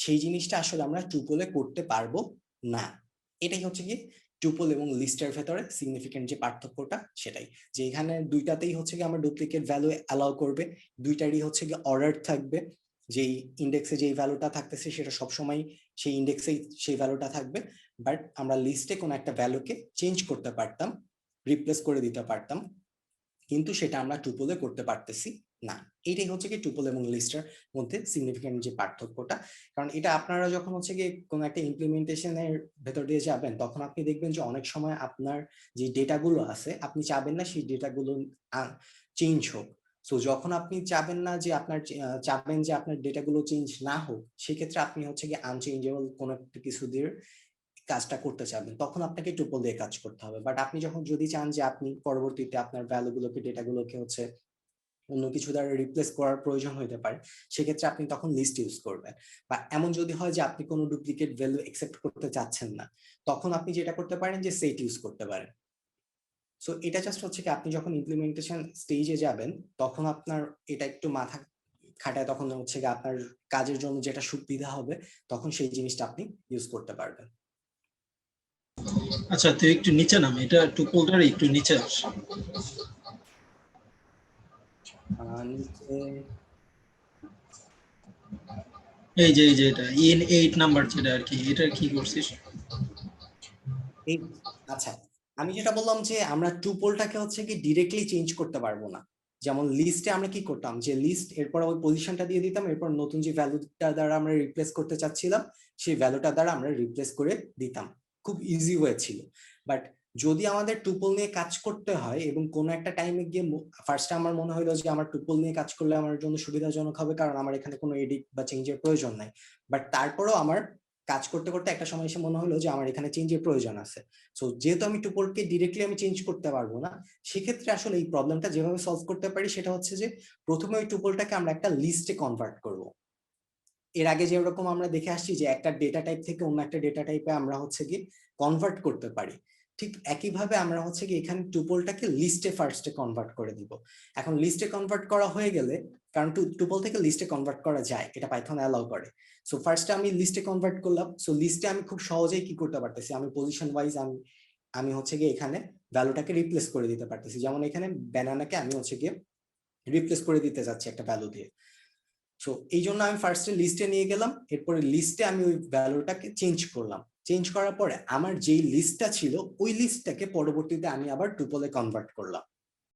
সেই জিনিসটা আসলে আমরা টুপলে করতে পারবো না। এটাই হচ্ছে কি টুপল এবং লিস্টের ভেতরে সিগনিফিকেন্ট যে পার্থক্যটা, সেটাই, যে এখানে দুইটাতেই হচ্ছে কি আমরা ডুপ্লিকেট ভ্যালু অ্যালাউ করবে, দুইটারই হচ্ছে কি অর্ডার থাকবে, যেই ইন্ডেক্সে যেই ভ্যালুটা থাকতেছে সেটা সবসময় সেই ইন্ডেক্সেই সেই ভ্যালুটা থাকবে। বাট আমরা লিস্টে কোনো একটা ভ্যালুকে চেঞ্জ করতে পারতাম, রিপ্লেস করে দিতে পারতাম, কিন্তু সেটা আমরা টুপলে করতে পারতেছি না। এটাই হচ্ছে কি টুপল এবং লিস্টের মধ্যে সিগনিফিকেন্ট যে পার্থক্যটা। কারণ এটা আপনারা যখন হচ্ছে কি কোনো একটা ইমপ্লিমেন্টেশনের ভেতর দিয়ে যাবেন, তখন আপনি দেখবেন যে অনেক সময় আপনার যে ডেটাগুলো আছে, আপনি চাবেন না সেই ডেটাগুলো চেঞ্জ হোক। সো যখন আপনি চাবেন না যে চাবেন যে আপনার ডেটাগুলো চেঞ্জ না হোক, সেক্ষেত্রে আপনি হচ্ছে কি আনচেঞ্জেবল কোনো একটা কিছু দিয়ে কাজটা করতে চাবেন, তখন আপনাকে টুপল দিয়ে কাজ করতে হবে। বাট আপনি যখন যদি চান যে আপনি পরবর্তীতে আপনার ভ্যালুগুলোকে, ডেটাগুলোকে হচ্ছে অন্য কিছু দ্বারা রিপ্লেস করার প্রয়োজন হতে পারে, সেক্ষেত্রে আপনি তখন লিস্ট ইউজ করবেন। বা এমন যদি হয় যে আপনি কোনো ডুপ্লিকেট ভ্যালু একসেপ্ট করতে চাচ্ছেন না, তখন আপনি যেটা করতে পারেন যে সেট ইউজ করতে পারেন। সো এটা জাস্ট হচ্ছে কি আপনি যখন ইমপ্লিমেন্টেশন স্টেজে যাবেন, তখন আপনার এটা একটু মাথা খাটায়, তখন হচ্ছে কি আপনার কাজের জন্য যেটা সুবিধা হবে, তখন সেই জিনিসটা আপনি ইউজ করতে পারবেন। আচ্ছা, তুই একটু নিচে নাম, এটা টুপলটার একটু নিচে আস। নিচে এই যে এটা ইন 8 নাম্বার যেটা আর কি, এটা কি করছিস? এই, আচ্ছা, আমি যেটা বললাম যে আমরা টুপলটাকে হচ্ছে কি ডিরেক্টলি চেঞ্জ করতে পারবো না। যেমন লিস্টে আমরা কি করতাম, যে লিস্ট এরপর ওই পজিশনটা দিয়ে দিতাম, এরপর নতুন যে ভ্যালুটা দ্বারা আমরা রিপ্লেস করতে চাচ্ছিলাম সেই ভ্যালুটা দ্বারা আমরা রিপ্লেস করে দিতাম, খুব ইজি ওয়ে ছিল। বাট যদি আমাদের টুপল নিয়ে কাজ করতে হয় এবং কোনো একটা টাইমে গিয়ে ফার্স্টে আমার মনে হলো যে আমার টুপল নিয়ে কাজ করলে আমার জন্য সুবিধাজনক হবে, কারণ আমার এখানে কোনো এডিট বা চেঞ্জের প্রয়োজন নাই। বাট তারপরেও আমার কাজ করতে করতে একটা সময় এসে মনে হলো যে আমার এখানে চেঞ্জের প্রয়োজন আছে। সো যেহেতু আমি টুপলকে ডিরেক্টলি আমি চেঞ্জ করতে পারবো না, সেক্ষেত্রে আসলে এই প্রবলেমটা যেভাবে সলভ করতে পারি সেটা হচ্ছে যে প্রথমে ওই টুপলটাকে আমরা একটা লিস্টে কনভার্ট করব। এর আগে যেরকম আমরা দেখে আসছি যে একটা ডেটা টাইপ থেকে অন্য একটা ডেটা টাইপে আমরা হচ্ছে কি কনভার্ট করতে পারি, ঠিক একইভাবে আমরা হচ্ছে কি এখানে টুপলটাকে লিস্টে ফার্স্টে কনভার্ট করে দিব। এখন লিস্টে কনভার্ট করা হয়ে গেলে, কারণ টুপল থেকে লিস্টে কনভার্ট করা যায়, এটা পাইথন অ্যালাউ করে। সো ফার্স্টে আমি লিস্টে কনভার্ট করলাম। সো লিস্টে আমি খুব সহজেই কি করতে পারতেছি, আমি পজিশন ওয়াইজ আমি হচ্ছে গিয়ে এখানে ভ্যালুটাকে রিপ্লেস করে দিতে পারতেছি। যেমন এখানে ব্যানানাকে আমি হচ্ছে গিয়ে রিপ্লেস করে দিতে যাচ্ছি একটা ভ্যালু দিয়ে। সো এই জন্য আমি ফার্স্টে লিস্টে নিয়ে গেলাম, এরপরে লিস্টে আমি ওই ভ্যালুটাকে চেঞ্জ করলাম, চেঞ্জ করার পরে আমার যেই লিস্টটা ছিল ওই লিস্টটাকে পরবর্তীতে আমি আবার টুপলে কনভার্ট করলাম।